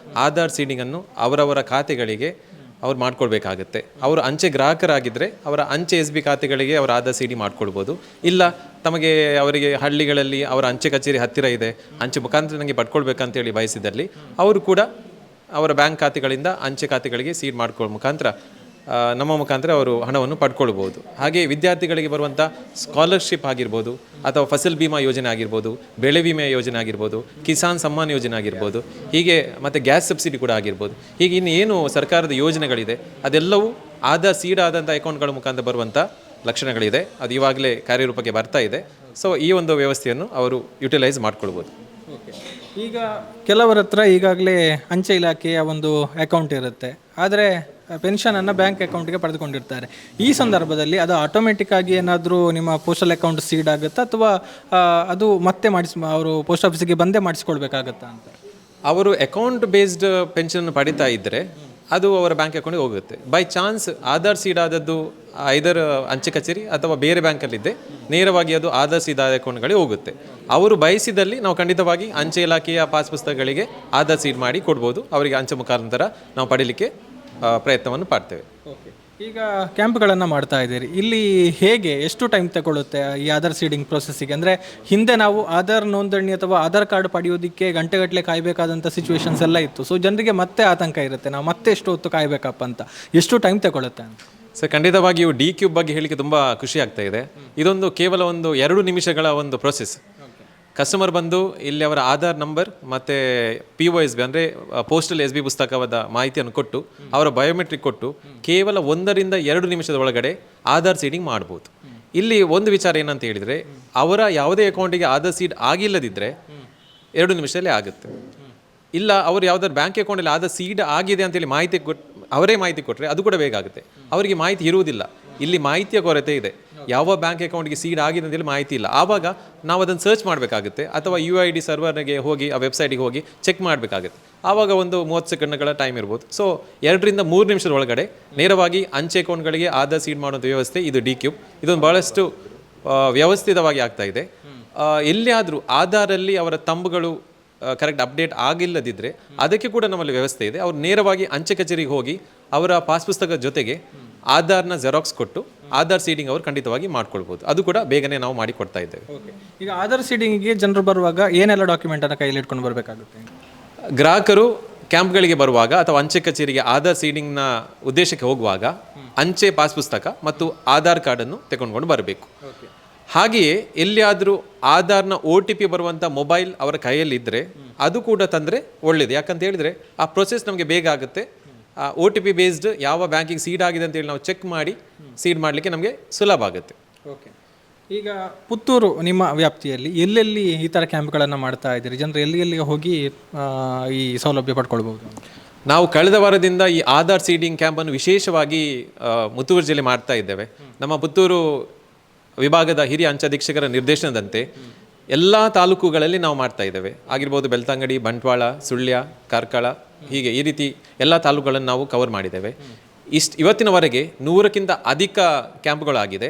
ಆಧಾರ್ ಸೀಡಿಂಗನ್ನು ಅವರವರ ಖಾತೆಗಳಿಗೆ ಅವ್ರು ಮಾಡ್ಕೊಳ್ಬೇಕಾಗತ್ತೆ. ಅವರು ಅಂಚೆ ಗ್ರಾಹಕರಾಗಿದ್ದರೆ ಅವರ ಅಂಚೆ SB ಖಾತೆಗಳಿಗೆ ಅವರ ಆಧಾರ್ CD ಮಾಡ್ಕೊಳ್ಬೋದು. ಇಲ್ಲ ತಮಗೆ ಅವರಿಗೆ ಹಳ್ಳಿಗಳಲ್ಲಿ ಅವರ ಅಂಚೆ ಕಚೇರಿ ಹತ್ತಿರ ಇದೆ, ಅಂಚೆ ಮುಖಾಂತರ ನನಗೆ ಪಡ್ಕೊಳ್ಬೇಕಂತೇಳಿ ಬಯಸಿದಲ್ಲಿ ಅವರು ಕೂಡ ಅವರ ಬ್ಯಾಂಕ್ ಖಾತೆಗಳಿಂದ ಅಂಚೆ ಖಾತೆಗಳಿಗೆ ಸೀಡ್ ಮಾಡ್ಕೊಳ್ಳೋ ಮುಖಾಂತರ ನಮ್ಮ ಮುಖಾಂತರ ಅವರು ಹಣವನ್ನು ಪಡ್ಕೊಳ್ಬೋದು. ಹಾಗೆ ವಿದ್ಯಾರ್ಥಿಗಳಿಗೆ ಬರುವಂಥ ಸ್ಕಾಲರ್ಶಿಪ್ ಆಗಿರ್ಬೋದು ಅಥವಾ ಫಸಲ್ ಬಿಮಾ ಯೋಜನೆ ಆಗಿರ್ಬೋದು, ಬೆಳೆ ವಿಮೆ ಯೋಜನೆ ಆಗಿರ್ಬೋದು, ಕಿಸಾನ್ ಸಮ್ಮಾನ್ ಯೋಜನೆ ಆಗಿರ್ಬೋದು, ಹೀಗೆ ಮತ್ತು ಗ್ಯಾಸ್ ಸಬ್ಸಿಡಿ ಕೂಡ ಆಗಿರ್ಬೋದು. ಹೀಗೆ ಇನ್ನೇನು ಸರ್ಕಾರದ ಯೋಜನೆಗಳಿದೆ ಅದೆಲ್ಲವೂ ಆಧಾರ್ ಸೀಡ್ ಆದಂಥ ಅಕೌಂಟ್ಗಳ ಮುಖಾಂತರ ಬರುವಂಥ ಲಕ್ಷಣಗಳಿದೆ. ಅದು ಇವಾಗಲೇ ಕಾರ್ಯರೂಪಕ್ಕೆ ಬರ್ತಾ ಇದೆ. ಸೊ ಈ ಒಂದು ವ್ಯವಸ್ಥೆಯನ್ನು ಅವರು ಯುಟಿಲೈಸ್ ಮಾಡ್ಕೊಳ್ಬೋದು. ಈಗ ಕೆಲವರ ಹತ್ರ ಈಗಾಗಲೇ ಅಂಚೆ ಇಲಾಖೆಯ ಒಂದು ಅಕೌಂಟ್ ಇರುತ್ತೆ, ಆದರೆ ಪೆನ್ಷನನ್ನು ಬ್ಯಾಂಕ್ ಅಕೌಂಟ್ಗೆ ಪಡೆದುಕೊಂಡಿರ್ತಾರೆ. ಈ ಸಂದರ್ಭದಲ್ಲಿ ಅದು ಆಟೋಮೆಟಿಕ್ ಆಗಿ ಏನಾದರೂ ನಿಮ್ಮ ಪೋಸ್ಟಲ್ ಅಕೌಂಟ್ ಸೀಡ್ ಆಗುತ್ತಾ ಅಥವಾ ಅದು ಮತ್ತೆ ಅವರು ಪೋಸ್ಟ್ ಆಫೀಸಿಗೆ ಬಂದೇ ಮಾಡಿಸ್ಕೊಳ್ಬೇಕಾಗತ್ತಾ ಅಂತ? ಅವರು ಅಕೌಂಟ್ ಬೇಸ್ಡ್ ಪೆನ್ಷನ್ ಪಡಿತಾ ಇದ್ದರೆ ಅದು ಅವರ ಬ್ಯಾಂಕ್ ಅಕೌಂಟಿಗೆ ಹೋಗುತ್ತೆ. ಬೈ ಚಾನ್ಸ್ ಆಧಾರ್ ಸೀಡ್ ಆದದ್ದು ಐದರ್ ಅಂಚೆ ಕಚೇರಿ ಅಥವಾ ಬೇರೆ ಬ್ಯಾಂಕಲ್ಲಿದ್ದೆ ನೇರವಾಗಿ ಅದು ಆಧಾರ್ ಸೀಡ್ ಆದ ಅಕೌಂಟ್ಗಳಿಗೆ ಹೋಗುತ್ತೆ. ಅವರು ಬಯಸಿದಲ್ಲಿ ನಾವು ಖಂಡಿತವಾಗಿ ಅಂಚೆ ಇಲಾಖೆಯ ಪಾಸ್ ಪುಸ್ತಕಗಳಿಗೆ ಆಧಾರ್ ಸೀಡ್ ಮಾಡಿ ಕೊಡ್ಬೋದು. ಅವರಿಗೆ ಅಂಚೆ ಮುಖಾಂತರ ನಾವು ಪಡೀಲಿಕ್ಕೆ ಪ್ರಯತ್ನವನ್ನು ಮಾಡ್ತೇವೆ. ಓಕೆ, ಈಗ ಕ್ಯಾಂಪ್ಗಳನ್ನು ಮಾಡ್ತಾ ಇದ್ದೀರಿ, ಇಲ್ಲಿ ಹೇಗೆ ಎಷ್ಟು ಟೈಮ್ ತಗೊಳ್ಳುತ್ತೆ ಈ ಆಧಾರ್ ಸೀಡಿಂಗ್ ಪ್ರೊಸೆಸ್ಸಿಗೆ? ಅಂದರೆ ಹಿಂದೆ ನಾವು ಆಧಾರ್ ನೋಂದಣಿ ಅಥವಾ ಆಧಾರ್ ಕಾರ್ಡ್ ಪಡೆಯೋದಕ್ಕೆ ಗಂಟೆಗಟ್ಟಲೆ ಕಾಯಬೇಕಾದಂಥ ಸಿಚುವೇಶನ್ಸ್ ಎಲ್ಲ ಇತ್ತು. ಸೊ ಜನರಿಗೆ ಮತ್ತೆ ಆತಂಕ ಇರುತ್ತೆ, ನಾವು ಮತ್ತೆ ಎಷ್ಟು ಹೊತ್ತು ಕಾಯಬೇಕಪ್ಪ ಅಂತ. ಎಷ್ಟು ಟೈಮ್ ತಗೊಳ್ಳುತ್ತೆ ಅಂತ? ಸರ್, ಖಂಡಿತವಾಗಿಯೂ DCube ಬಗ್ಗೆ ಹೇಳಿಕೆ ತುಂಬ ಖುಷಿ ಆಗ್ತಾ ಇದೆ. ಇದೊಂದು ಕೇವಲ 2 ನಿಮಿಷಗಳ ಒಂದು ಪ್ರೊಸೆಸ್. ಕಸ್ಟಮರ್ ಬಂದು ಇಲ್ಲಿ ಅವರ ಆಧಾರ್ ನಂಬರ್ ಮತ್ತು POSB ಅಂದರೆ ಪೋಸ್ಟಲ್ SB ಪುಸ್ತಕವಾದ ಮಾಹಿತಿಯನ್ನು ಕೊಟ್ಟು ಅವರ ಬಯೋಮೆಟ್ರಿಕ್ ಕೊಟ್ಟು ಕೇವಲ 1 ರಿಂದ 2 ನಿಮಿಷದ ಒಳಗಡೆ ಆಧಾರ್ ಸೀಡಿಂಗ್ ಮಾಡ್ಬೋದು. ಇಲ್ಲಿ ಒಂದು ವಿಚಾರ ಏನಂತ ಹೇಳಿದರೆ, ಅವರ ಯಾವುದೇ ಅಕೌಂಟಿಗೆ ಆಧಾರ್ ಸೀಡ್ ಆಗಿಲ್ಲದಿದ್ದರೆ 2 ನಿಮಿಷದಲ್ಲೇ ಆಗುತ್ತೆ. ಇಲ್ಲ ಅವರು ಯಾವುದಾದ್ರು ಬ್ಯಾಂಕ್ ಅಕೌಂಟಲ್ಲಿ ಆಧಾರ್ ಸೀಡ್ ಆಗಿದೆ ಅಂತೇಳಿ ಅವರೇ ಮಾಹಿತಿ ಕೊಟ್ಟರೆ ಅದು ಕೂಡ ಬೇಗ ಆಗುತ್ತೆ. ಅವರಿಗೆ ಮಾಹಿತಿ ಇರುವುದಿಲ್ಲ, ಇಲ್ಲಿ ಮಾಹಿತಿಯ ಕೊರತೆ ಇದೆ. ಯಾವ ಬ್ಯಾಂಕ್ ಅಕೌಂಟ್ಗೆ ಸೀಡ್ ಆಗಿದೆ ಅಂತೇಳಿ ಮಾಹಿತಿ ಇಲ್ಲ. ಆವಾಗ ನಾವು ಅದನ್ನು ಸರ್ಚ್ ಮಾಡಬೇಕಾಗುತ್ತೆ ಅಥವಾ UID ಸರ್ವರ್ಗೆ ಹೋಗಿ ಆ ವೆಬ್ಸೈಟಿಗೆ ಹೋಗಿ ಚೆಕ್ ಮಾಡಬೇಕಾಗುತ್ತೆ. ಆವಾಗ 30 ಸೆಕೆಂಡ್ಗಳ ಟೈಮ್ ಇರ್ಬೋದು. ಸೊ 2 ರಿಂದ 3 ನಿಮಿಷದ ಒಳಗಡೆ ನೇರವಾಗಿ ಅಂಚೆ ಅಕೌಂಟ್ಗಳಿಗೆ ಆಧಾರ್ ಸೀಡ್ ಮಾಡುವಂಥ ವ್ಯವಸ್ಥೆ ಇದು DCube. ಇದೊಂದು ಭಾಳಷ್ಟು ವ್ಯವಸ್ಥಿತವಾಗಿ ಆಗ್ತಾ ಇದೆ. ಎಲ್ಲಿಯಾದರೂ ಆಧಾರಲ್ಲಿ ಅವರ ತಂಬುಗಳು ಕರೆಕ್ಟ್ ಅಪ್ಡೇಟ್ ಆಗಿಲ್ಲದಿದ್ದರೆ ಅದಕ್ಕೆ ಕೂಡ ನಮ್ಮಲ್ಲಿ ವ್ಯವಸ್ಥೆ ಇದೆ. ಅವರು ನೇರವಾಗಿ ಅಂಚೆ ಕಚೇರಿಗೆ ಹೋಗಿ ಅವರ ಪಾಸ್ ಪುಸ್ತಕದ ಜೊತೆಗೆ ಆಧಾರ್ನ ಜೆರಾಕ್ಸ್ ಕೊಟ್ಟು ಆಧಾರ್ ಸೀಡಿಂಗ್ ಅವರು ಖಂಡಿತವಾಗಿ ಮಾಡ್ಕೊಳ್ಬೋದು. ಅದು ಕೂಡ ಬೇಗನೆ ನಾವು ಮಾಡಿ ಕೊಡ್ತಾ ಇದ್ದೇವೆ. ಈಗ ಆಧಾರ್ ಸೀಡಿಂಗಿಗೆ ಜನರು ಬರುವಾಗ ಏನೆಲ್ಲ ಡಾಕ್ಯುಮೆಂಟನ್ನು ಕೈಯಲ್ಲಿ ಇಟ್ಕೊಂಡು ಬರಬೇಕಾಗುತ್ತೆ? ಗ್ರಾಹಕರು ಕ್ಯಾಂಪ್ಗಳಿಗೆ ಬರುವಾಗ ಅಥವಾ ಅಂಚೆ ಕಚೇರಿಗೆ ಆಧಾರ್ ಸೀಡಿಂಗ್ನ ಉದ್ದೇಶಕ್ಕೆ ಹೋಗುವಾಗ ಅಂಚೆ ಪಾಸ್ ಪುಸ್ತಕ ಮತ್ತು ಆಧಾರ್ ಕಾರ್ಡನ್ನು ತೆಗೆದುಕೊಂಡು ಬರಬೇಕು. ಹಾಗೆಯೇ ಎಲ್ಲಿಯಾದರೂ ಆಧಾರ್ನ OTP ಬರುವಂಥ ಮೊಬೈಲ್ ಅವರ ಕೈಯಲ್ಲಿದ್ದರೆ ಅದು ಕೂಡ ತಂದರೆ ಒಳ್ಳೆಯದು. ಯಾಕಂತ ಹೇಳಿದರೆ ಆ ಪ್ರೊಸೆಸ್ ನಮಗೆ ಬೇಗ ಆಗುತ್ತೆ. OTP ಬೇಸ್ಡ್ ಯಾವ ಬ್ಯಾಂಕಿಗೆ ಸೀಡ್ ಆಗಿದೆ ಅಂತೇಳಿ ನಾವು ಚೆಕ್ ಮಾಡಿ ಸೀಡ್ ಮಾಡಲಿಕ್ಕೆ ನಮಗೆ ಸುಲಭ ಆಗುತ್ತೆ. ಓಕೆ, ಈಗ ಪುತ್ತೂರು ನಿಮ್ಮ ವ್ಯಾಪ್ತಿಯಲ್ಲಿ ಎಲ್ಲೆಲ್ಲಿ ಈ ಥರ ಕ್ಯಾಂಪ್ಗಳನ್ನು ಮಾಡ್ತಾ ಇದ್ದೀರಿ? ಜನರು ಎಲ್ಲಿ ಹೋಗಿ ಈ ಸೌಲಭ್ಯ ಪಡ್ಕೊಳ್ಬೋದು? ನಾವು ಕಳೆದ ವಾರದಿಂದ ಈ ಆಧಾರ್ ಸೀಡಿಂಗ್ ಕ್ಯಾಂಪನ್ನು ವಿಶೇಷವಾಗಿ ಮುತ್ತೂರು ಜಿಲ್ಲೆ ಮಾಡ್ತಾ ಇದ್ದೇವೆ. ನಮ್ಮ ಪುತ್ತೂರು ವಿಭಾಗದ ಹಿರಿಯ ಅಂಚೆ ಅಧೀಕ್ಷಕರ ನಿರ್ದೇಶನದಂತೆ ಎಲ್ಲ ತಾಲೂಕುಗಳಲ್ಲಿ ನಾವು ಮಾಡ್ತಾ ಇದ್ದೇವೆ. ಆಗಿರ್ಬೋದು ಬೆಳ್ತಂಗಡಿ, ಬಂಟ್ವಾಳ, ಸುಳ್ಯ, ಕಾರ್ಕಳ, ಹೀಗೆ ಈ ರೀತಿ ಎಲ್ಲ ತಾಲೂಕುಗಳನ್ನು ನಾವು ಕವರ್ ಮಾಡಿದ್ದೇವೆ. ಇವತ್ತಿನವರೆಗೆ 100ಕ್ಕಿಂತ ಅಧಿಕ ಕ್ಯಾಂಪ್ಗಳಾಗಿದೆ.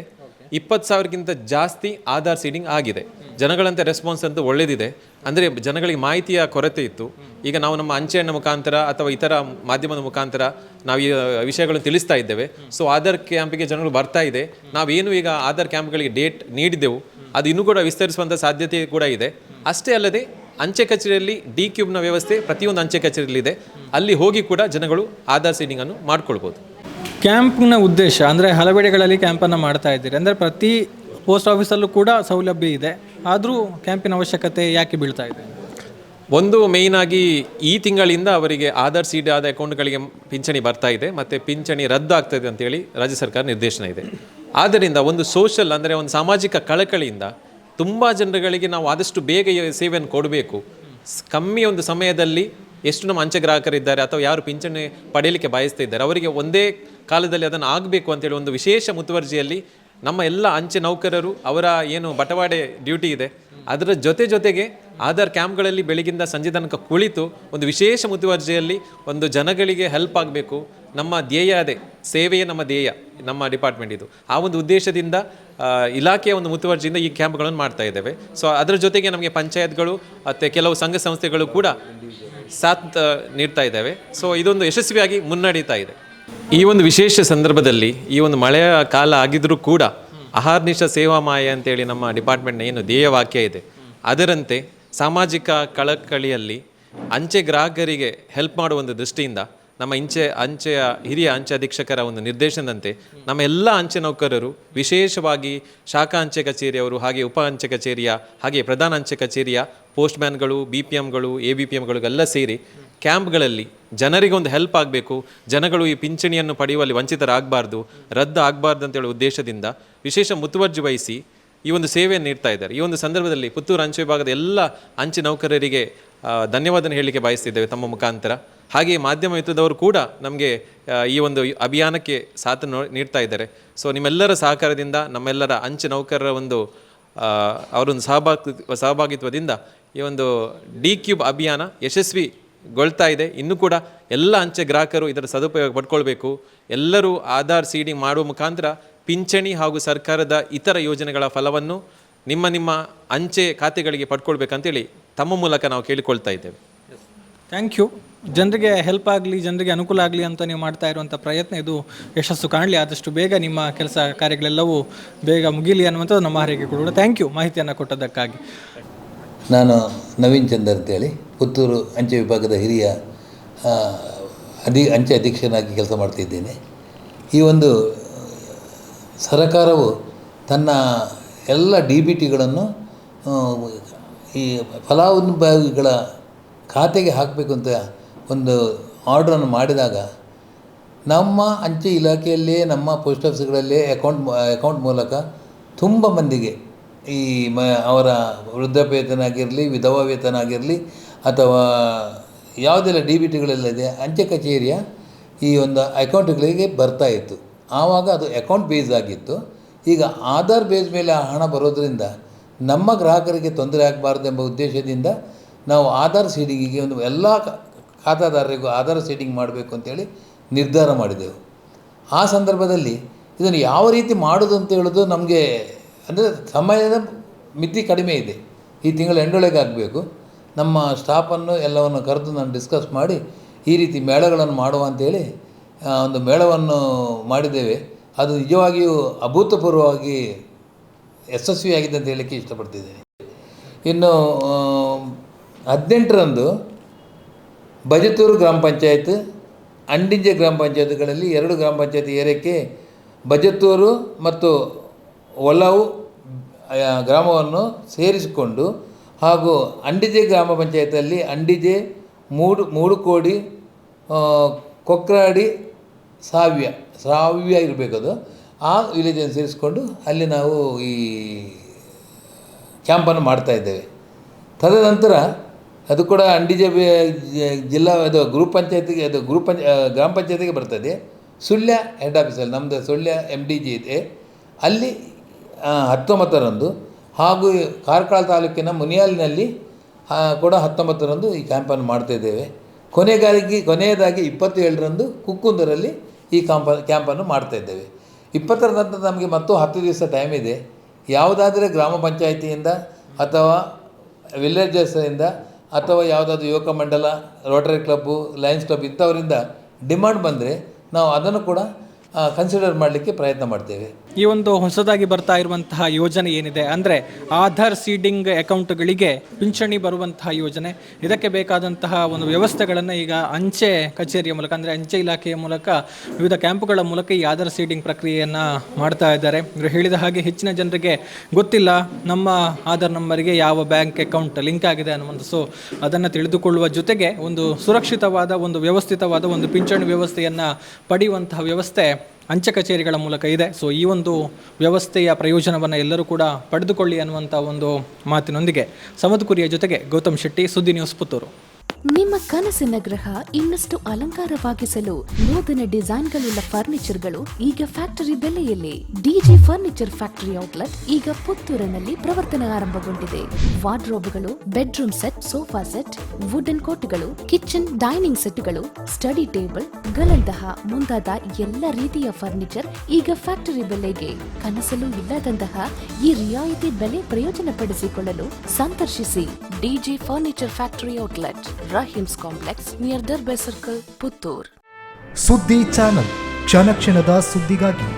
20,000ಕ್ಕಿಂತ ಜಾಸ್ತಿ ಆಧಾರ್ ಸೀಡಿಂಗ್ ಆಗಿದೆ. ಜನಗಳಂತೆ ರೆಸ್ಪಾನ್ಸ್ ಅಂತೂ ಒಳ್ಳೆಯದಿದೆ. ಅಂದರೆ ಜನಗಳಿಗೆ ಮಾಹಿತಿಯ ಕೊರತೆ ಇತ್ತು. ಈಗ ನಾವು ನಮ್ಮ ಅಂಚೆಹಣ್ಣ ಮುಖಾಂತರ ಅಥವಾ ಇತರ ಮಾಧ್ಯಮದ ಮುಖಾಂತರ ನಾವು ಈ ವಿಷಯಗಳನ್ನು ತಿಳಿಸ್ತಾ ಇದ್ದೇವೆ. ಸೊ ಆಧಾರ್ ಕ್ಯಾಂಪಿಗೆ ಜನಗಳು ಬರ್ತಾ ಇದೆ. ನಾವೇನು ಈಗ ಆಧಾರ್ ಕ್ಯಾಂಪ್ಗಳಿಗೆ ಡೇಟ್ ನೀಡಿದ್ದೆವು, ಅದು ಇನ್ನೂ ಕೂಡ ವಿಸ್ತರಿಸುವಂಥ ಸಾಧ್ಯತೆ ಕೂಡ ಇದೆ. ಅಷ್ಟೇ ಅಲ್ಲದೆ ಅಂಚೆ ಕಚೇರಿಯಲ್ಲಿ D-Cube ವ್ಯವಸ್ಥೆ ಪ್ರತಿಯೊಂದು ಅಂಚೆ ಕಚೇರಿಯಲ್ಲಿದೆ. ಅಲ್ಲಿ ಹೋಗಿ ಕೂಡ ಜನಗಳು ಆಧಾರ್ ಸೀಡಿಂಗನ್ನು ಮಾಡ್ಕೊಳ್ಬೋದು. ಕ್ಯಾಂಪ್ನ ಉದ್ದೇಶ ಅಂದರೆ ಹಲವೆಡೆಗಳಲ್ಲಿ ಕ್ಯಾಂಪನ್ನು ಮಾಡ್ತಾ ಇದ್ದೀರಿ, ಅಂದರೆ ಪ್ರತಿ ಪೋಸ್ಟ್ ಆಫೀಸಲ್ಲೂ ಕೂಡ ಸೌಲಭ್ಯ ಇದೆ, ಆದರೂ ಕ್ಯಾಂಪಿನ ಅವಶ್ಯಕತೆ ಯಾಕೆ ಬೀಳ್ತಾ ಇದೆ? ಒಂದು ಮೇಯ್ನಾಗಿ ಈ ತಿಂಗಳಿಂದ ಅವರಿಗೆ ಆಧಾರ್ ಸೀಡ್ ಆದ ಅಕೌಂಟ್ಗಳಿಗೆ ಪಿಂಚಣಿ ಬರ್ತಾ ಇದೆ ಮತ್ತು ಪಿಂಚಣಿ ರದ್ದಾಗ್ತದೆ ಅಂತೇಳಿ ರಾಜ್ಯ ಸರ್ಕಾರ ನಿರ್ದೇಶನ ಇದೆ. ಆದ್ದರಿಂದ ಒಂದು ಸೋಷಲ್ ಅಂದರೆ ಒಂದು ಸಾಮಾಜಿಕ ಕಳಕಳಿಯಿಂದ ತುಂಬ ಜನರುಗಳಿಗೆ ನಾವು ಆದಷ್ಟು ಬೇಗ ಈ ಸೇವೆಯನ್ನು ಕೊಡಬೇಕು. ಕಮ್ಮಿ ಒಂದು ಸಮಯದಲ್ಲಿ ಎಷ್ಟು ನಮ್ಮ ಅಂಚೆ ಗ್ರಾಹಕರಿದ್ದಾರೆ ಅಥವಾ ಯಾರು ಪಿಂಚಣಿ ಪಡೆಯಲಿಕ್ಕೆ ಬಯಸ್ತಾ ಇದ್ದಾರೆ ಅವರಿಗೆ ಒಂದೇ ಕಾಲದಲ್ಲಿ ಅದನ್ನು ಆಗಬೇಕು ಅಂತೇಳಿ ಒಂದು ವಿಶೇಷ ಮುತುವರ್ಜಿಯಲ್ಲಿ ನಮ್ಮ ಎಲ್ಲ ಅಂಚೆ ನೌಕರರು ಅವರ ಏನು ಬಟವಾಡೆ ಡ್ಯೂಟಿ ಇದೆ ಅದರ ಜೊತೆಗೆ ಆಧಾರ್ ಕ್ಯಾಂಪ್ಗಳಲ್ಲಿ ಬೆಳಗಿಂದ ಸಂಜೆ ತನಕ ಕುಳಿತು ಒಂದು ವಿಶೇಷ ಮುತುವರ್ಜಿಯಲ್ಲಿ ಒಂದು ಜನಗಳಿಗೆ ಹೆಲ್ಪ್ ಆಗಬೇಕು. ನಮ್ಮ ಧ್ಯೇಯ ಅದೇ, ಸೇವೆಯೇ ನಮ್ಮ ಧ್ಯೇಯ, ನಮ್ಮ ಡಿಪಾರ್ಟ್ಮೆಂಟ್ ಇದು. ಆ ಒಂದು ಉದ್ದೇಶದಿಂದ ಇಲಾಖೆಯ ಒಂದು ಮುತುವರ್ಜಿಯಿಂದ ಈ ಕ್ಯಾಂಪ್ಗಳನ್ನು ಮಾಡ್ತಾ ಇದ್ದೇವೆ. ಸೊ ಅದರ ಜೊತೆಗೆ ನಮಗೆ ಪಂಚಾಯತ್ಗಳು ಮತ್ತು ಕೆಲವು ಸಂಘ ಸಂಸ್ಥೆಗಳು ಕೂಡ ಸಾಥ್ ನೀಡ್ತಾ ಇದ್ದಾವೆ. ಸೊ ಇದೊಂದು ಯಶಸ್ವಿಯಾಗಿ ಮುನ್ನಡೀತಾ ಇದೆ. ಈ ಒಂದು ವಿಶೇಷ ಸಂದರ್ಭದಲ್ಲಿ ಈ ಒಂದು ಮಳೆಯ ಕಾಲ ಆಗಿದ್ರೂ ಕೂಡ ಅಹರ್ನಿಶ ಸೇವಾಮಾಯ ಅಂತೇಳಿ ನಮ್ಮ ಡಿಪಾರ್ಟ್ಮೆಂಟ್ನ ಏನು ಧ್ಯೇಯವಾಕ್ಯ ಇದೆ ಅದರಂತೆ ಸಾಮಾಜಿಕ ಕಳಕಳಿಯಲ್ಲಿ ಅಂಚೆ ಗ್ರಾಹಕರಿಗೆ ಹೆಲ್ಪ್ ಮಾಡುವ ಒಂದು ದೃಷ್ಟಿಯಿಂದ ನಮ್ಮ ಅಂಚೆಯ ಹಿರಿಯ ಅಂಚೆ ಅಧೀಕ್ಷಕರ ಒಂದು ನಿರ್ದೇಶನದಂತೆ ನಮ್ಮ ಎಲ್ಲ ಅಂಚೆ ನೌಕರರು, ವಿಶೇಷವಾಗಿ ಶಾಖಾ ಅಂಚೆ ಕಚೇರಿಯವರು, ಹಾಗೆ ಉಪ ಅಂಚೆ ಕಚೇರಿಯ, ಹಾಗೆ ಪ್ರಧಾನ ಅಂಚೆ ಕಚೇರಿಯ ಪೋಸ್ಟ್ಮ್ಯಾನ್ಗಳು, BPMಗಳು, ABPMಗಳಿಗೆಲ್ಲ ಸೇರಿ ಕ್ಯಾಂಪ್ಗಳಲ್ಲಿ ಜನರಿಗೆ ಒಂದು ಹೆಲ್ಪ್ ಆಗಬೇಕು, ಜನಗಳು ಈ ಪಿಂಚಣಿಯನ್ನು ಪಡೆಯುವಲ್ಲಿ ವಂಚಿತರಾಗಬಾರ್ದು, ರದ್ದು ಆಗಬಾರ್ದು ಅಂತೇಳಿ ಉದ್ದೇಶದಿಂದ ವಿಶೇಷ ಮುತುವರ್ಜಿ ವಹಿಸಿ ಈ ಒಂದು ಸೇವೆಯನ್ನು ನೀಡ್ತಾ ಇದ್ದಾರೆ. ಈ ಒಂದು ಸಂದರ್ಭದಲ್ಲಿ ಪುತ್ತೂರು ಅಂಚೆ ವಿಭಾಗದ ಎಲ್ಲ ಅಂಚೆ ನೌಕರರಿಗೆ ಧನ್ಯವಾದ ಹೇಳಲಿಕ್ಕೆ ಬಯಸ್ತಿದ್ದೇವೆ ತಮ್ಮ ಮುಖಾಂತರ. ಹಾಗೆಯೇ ಮಾಧ್ಯಮ ಮಿತ್ರದವರು ಕೂಡ ನಮಗೆ ಈ ಒಂದು ಅಭಿಯಾನಕ್ಕೆ ಸಾಥ್ ನೀಡ್ತಾ ಇದ್ದಾರೆ. ಸೊ ನಿಮ್ಮೆಲ್ಲರ ಸಹಕಾರದಿಂದ, ನಮ್ಮೆಲ್ಲರ ಅಂಚೆ ನೌಕರರ ಒಂದು ಅವರೊಂದು ಸಹಭಾಗಿತ್ವದಿಂದ ಈ ಒಂದು D-Cube ಅಭಿಯಾನ ಯಶಸ್ವಿಗೊಳ್ತಾ ಇದೆ. ಇನ್ನೂ ಕೂಡ ಎಲ್ಲ ಅಂಚೆ ಗ್ರಾಹಕರು ಇದರ ಸದುಪಯೋಗ ಪಡ್ಕೊಳ್ಬೇಕು. ಎಲ್ಲರೂ ಆಧಾರ್ ಸೀಡಿಂಗ್ ಮಾಡುವ ಮುಖಾಂತರ ಪಿಂಚಣಿ ಹಾಗೂ ಸರ್ಕಾರದ ಇತರ ಯೋಜನೆಗಳ ಫಲವನ್ನು ನಿಮ್ಮ ಅಂಚೆ ಖಾತೆಗಳಿಗೆ ಪಡ್ಕೊಳ್ಬೇಕಂತೇಳಿ ತಮ್ಮ ಮೂಲಕ ನಾವು ಕೇಳಿಕೊಳ್ತಾ ಇದ್ದೇವೆ. Thank you. ಜನರಿಗೆ ಹೆಲ್ಪ್ ಆಗಲಿ, ಜನರಿಗೆ ಅನುಕೂಲ ಆಗಲಿ ಅಂತ ನೀವು ಮಾಡ್ತಾ ಇರುವಂಥ ಪ್ರಯತ್ನ ಇದು ಯಶಸ್ಸು ಕಾಣಲಿ. ಆದಷ್ಟು ಬೇಗ ನಿಮ್ಮ ಕೆಲಸ ಕಾರ್ಯಗಳೆಲ್ಲವೂ ಬೇಗ ಮುಗಿಲಿ ಅನ್ನುವಂಥದ್ದು ನಮ್ಮ ಹಾರೈಕೆ ಕೂಡ. ಥ್ಯಾಂಕ್ ಯು ಮಾಹಿತಿಯನ್ನು ಕೊಟ್ಟದ್ದಕ್ಕಾಗಿ. ನಾನು ನವೀನ್ ಚಂದರ್ ಅಂತೇಳಿ ಪುತ್ತೂರು ಅಂಚೆ ವಿಭಾಗದ ಹಿರಿಯ ಅಂಚೆ ಅಧೀಕ್ಷಕನಾಗಿ ಕೆಲಸ ಮಾಡ್ತಿದ್ದೇನೆ. ಈ ಒಂದು ಸರಕಾರವು ತನ್ನ ಎಲ್ಲ DBTಗಳನ್ನು ಈ ಫಲಾನುಭವಿಗಳ ಖಾತೆಗೆ ಹಾಕಬೇಕು ಅಂತ ಒಂದು ಆರ್ಡ್ರನ್ನು ಮಾಡಿದಾಗ ನಮ್ಮ ಅಂಚೆ ಇಲಾಖೆಯಲ್ಲೇ, ನಮ್ಮ ಪೋಸ್ಟ್ ಆಫೀಸ್ಗಳಲ್ಲೇ ಅಕೌಂಟ್ ಮೂಲಕ ತುಂಬ ಮಂದಿಗೆ ಈ ಅವರ ವೃದ್ಧಾಪ್ಯ ವೇತನ ಆಗಿರಲಿ, ವಿಧವಾ ವೇತನ ಆಗಿರಲಿ, ಅಥವಾ ಯಾವುದೆಲ್ಲ DBTಗಳೆಲ್ಲ ಅಂಚೆ ಕಚೇರಿಯ ಈ ಒಂದು ಅಕೌಂಟ್ಗಳಿಗೆ ಬರ್ತಾಯಿತ್ತು. ಆವಾಗ ಅದು ಅಕೌಂಟ್ ಬೇಸ್ ಆಗಿತ್ತು. ಈಗ ಆಧಾರ್ ಬೇಸ್ ಮೇಲೆ ಆ ಹಣ ಬರೋದರಿಂದ ನಮ್ಮ ಗ್ರಾಹಕರಿಗೆ ತೊಂದರೆ ಆಗಬಾರ್ದು ಎಂಬ ಉದ್ದೇಶದಿಂದ ನಾವು ಆಧಾರ್ ಸೀಡಿಂಗಿಗೆ ಒಂದು ಎಲ್ಲ ಖಾತಾದಾರರಿಗೂ ಆಧಾರ್ ಸೀಡಿಂಗ್ ಮಾಡಬೇಕು ಅಂತೇಳಿ ನಿರ್ಧಾರ ಮಾಡಿದೆವು. ಆ ಸಂದರ್ಭದಲ್ಲಿ ಇದನ್ನು ಯಾವ ರೀತಿ ಮಾಡೋದು ಅಂತ ಹೇಳೋದು ನಮಗೆ ಅಂದರೆ ಸಮಯದ ಮಿತಿ ಕಡಿಮೆ ಇದೆ. ಈ ತಿಂಗಳ ಎಂಡೊಳಗೆ ಆಗಬೇಕು. ನಮ್ಮ ಸ್ಟಾಫನ್ನು ಎಲ್ಲವನ್ನು ಕರೆದು ನಾನು ಡಿಸ್ಕಸ್ ಮಾಡಿ ಈ ರೀತಿ ಮೇಳಗಳನ್ನು ಮಾಡುವ ಅಂಥೇಳಿ ಒಂದು ಮೇಳವನ್ನು ಮಾಡಿದ್ದೇವೆ. ಅದು ನಿಜವಾಗಿಯೂ ಅಭೂತಪೂರ್ವವಾಗಿ ಯಶಸ್ವಿಯಾಗಿದೆ ಅಂತ ಹೇಳಲಿಕ್ಕೆ ಇಷ್ಟಪಡ್ತಿದ್ದೇನೆ. ಇನ್ನು 18ರಂದು ಬಜತೂರು ಗ್ರಾಮ ಪಂಚಾಯತ್, ಅಂಡಿಜೆ ಗ್ರಾಮ ಪಂಚಾಯತ್ಗಳಲ್ಲಿ 2 ಗ್ರಾಮ ಪಂಚಾಯತ್ ಏರಿಯಾಕ್ಕೆ ಬಜತೂರು ಮತ್ತು ಒಲವು ಗ್ರಾಮವನ್ನು ಸೇರಿಸಿಕೊಂಡು, ಹಾಗೂ ಅಂಡಿಜೆ ಗ್ರಾಮ ಪಂಚಾಯತಲ್ಲಿ ಅಂಡಿಜೆ, ಮೂಡುಕೋಡಿ, ಕೊಕ್ರಾಡಿ, ಸಾವ್ಯ ಇರಬೇಕದು, ಆ ವಿಲೇಜನ್ನು ಸೇರಿಸಿಕೊಂಡು ಅಲ್ಲಿ ನಾವು ಈ ಕ್ಯಾಂಪನ್ನು ಮಾಡ್ತಾಯಿದ್ದೇವೆ. ತದನಂತರ ಅದು ಕೂಡ ಅಂಡಿಜೆ ಜಿಲ್ಲಾ ಅದು ಗ್ರಾಮ ಪಂಚಾಯತಿಗೆ ಬರ್ತದೆ. ಸುಳ್ಯ ಹೆಡ್ ಆಫೀಸಲ್ಲಿ ನಮ್ಮದು ಸುಳ್ಯ MDG ಇದೆ, ಅಲ್ಲಿ 19ರಂದು, ಹಾಗೂ ಕಾರ್ಕಳ ತಾಲೂಕಿನ ಮುನಿಯಾಲಿನಲ್ಲಿ ಕೂಡ 19ರಂದು ಈ ಕ್ಯಾಂಪನ್ನು ಮಾಡ್ತಾಯಿದ್ದೇವೆ. ಕೊನೆಯದಾಗಿ 27ರಂದು ಕುಕ್ಕುಂದರಲ್ಲಿ ಈ ಈ ಕ್ಯಾಂಪನ್ನು ಮಾಡ್ತಾ ಇದ್ದೇವೆ. 20ರ ನಂತರ ನಮಗೆ ಮತ್ತು 10 ದಿವಸ ಟೈಮ್ ಇದೆ. ಯಾವುದಾದರೆ ಗ್ರಾಮ ಪಂಚಾಯಿತಿಯಿಂದ ಅಥವಾ ವಿಲೇಜಸ್ಸಿಂದ ಅಥವಾ ಯಾವುದಾದ್ರೂ ಯುವಕ ಮಂಡಲ, ರೋಟರಿ ಕ್ಲಬ್ಬು, ಲಯನ್ಸ್ ಕ್ಲಬ್ ಇಂಥವರಿಂದ ಡಿಮಾಂಡ್ ಬಂದರೆ ನಾವು ಅದನ್ನು ಕೂಡ ಕನ್ಸಿಡರ್ ಮಾಡಲಿಕ್ಕೆ ಪ್ರಯತ್ನ ಮಾಡ್ತೇವೆ. ಈ ಒಂದು ಹೊಸದಾಗಿ ಬರ್ತಾ ಇರುವಂತಹ ಯೋಜನೆ ಏನಿದೆ ಅಂದರೆ ಆಧಾರ್ ಸೀಡಿಂಗ್ ಅಕೌಂಟ್ಗಳಿಗೆ ಪಿಂಚಣಿ ಬರುವಂತಹ ಯೋಜನೆ, ಇದಕ್ಕೆ ಬೇಕಾದಂತಹ ಒಂದು ವ್ಯವಸ್ಥೆಗಳನ್ನು ಈಗ ಅಂಚೆ ಕಚೇರಿಯ ಮೂಲಕ ಅಂದರೆ ಅಂಚೆ ಇಲಾಖೆಯ ಮೂಲಕ ವಿವಿಧ ಕ್ಯಾಂಪುಗಳ ಮೂಲಕ ಈ ಆಧಾರ್ ಸೀಡಿಂಗ್ ಪ್ರಕ್ರಿಯೆಯನ್ನು ಮಾಡ್ತಾ ಇದ್ದಾರೆ. ಇವರು ಹೇಳಿದ ಹಾಗೆ ಹೆಚ್ಚಿನ ಜನರಿಗೆ ಗೊತ್ತಿಲ್ಲ ನಮ್ಮ ಆಧಾರ್ ನಂಬರಿಗೆ ಯಾವ ಬ್ಯಾಂಕ್ ಅಕೌಂಟ್ ಲಿಂಕ್ ಆಗಿದೆ ಅನ್ನುವಂಥ. ಸೊ ಅದನ್ನು ತಿಳಿದುಕೊಳ್ಳುವ ಜೊತೆಗೆ ಒಂದು ಸುರಕ್ಷಿತವಾದ ಒಂದು ವ್ಯವಸ್ಥಿತವಾದ ಒಂದು ಪಿಂಚಣಿ ವ್ಯವಸ್ಥೆಯನ್ನು ಪಡೆಯುವಂತಹ ವ್ಯವಸ್ಥೆ ಅಂಚೆ ಕಚೇರಿಗಳ ಮೂಲಕ ಇದೆ. ಸೊ ಈ ಒಂದು ವ್ಯವಸ್ಥೆಯ ಪ್ರಯೋಜನವನ್ನು ಎಲ್ಲರೂ ಕೂಡ ಪಡೆದುಕೊಳ್ಳಿ ಅನ್ನುವಂಥ ಒಂದು ಮಾತಿನೊಂದಿಗೆ ಸಮದ್ ಕುರಿಯ ಜೊತೆಗೆ ಗೌತಮ್ ಶೆಟ್ಟಿ, ಸುದ್ದಿ ನ್ಯೂಸ್, ಪುತ್ತೂರು. ನಿಮ್ಮ ಕನಸಿನ ಗೃಹ ಇನ್ನಷ್ಟು ಅಲಂಕಾರವಾಗಿಸಲು ನೂತನ ಡಿಸೈನ್ಗಳುಳ್ಳ ಫರ್ನಿಚರ್ಗಳು ಈಗ ಫ್ಯಾಕ್ಟರಿ ಬೆಲೆಯಲ್ಲಿ. ಡಿಜೆ ಫರ್ನಿಚರ್ ಫ್ಯಾಕ್ಟರಿ ಔಟ್ಲೆಟ್ ಈಗ ಪುತ್ತೂರಿನಲ್ಲಿ ಪ್ರವರ್ತನೆ ಆರಂಭಗೊಂಡಿದೆ. ವಾರ್ಡ್ರೋಬ್ಗಳು, bedroom set, sofa set, wooden ಕೋಟ್ಗಳು, ಕಿಚನ್ ಡೈನಿಂಗ್ ಸೆಟ್ಗಳು, ಸ್ಟಡಿ ಟೇಬಲ್ ಗಳಂತಹ ಮುಂತಾದ ಎಲ್ಲ ರೀತಿಯ ಫರ್ನಿಚರ್ ಈಗ ಫ್ಯಾಕ್ಟರಿ ಬೆಲೆಗೆ. ಕನಸಲು ಇಲ್ಲದಂತಹ ಈ ರಿಯಾಯಿತಿ ಬೆಲೆ ಪ್ರಯೋಜನ ಪಡಿಸಿಕೊಳ್ಳಲು ಸಂದರ್ಶಿಸಿ DJ furniture factory outlet, Rahim's complex near Darbe circle, Puttur. Suddi channel, ಕ್ಷಣ ಕ್ಷಣದ ಸುದ್ದಿಗಾಗಿ.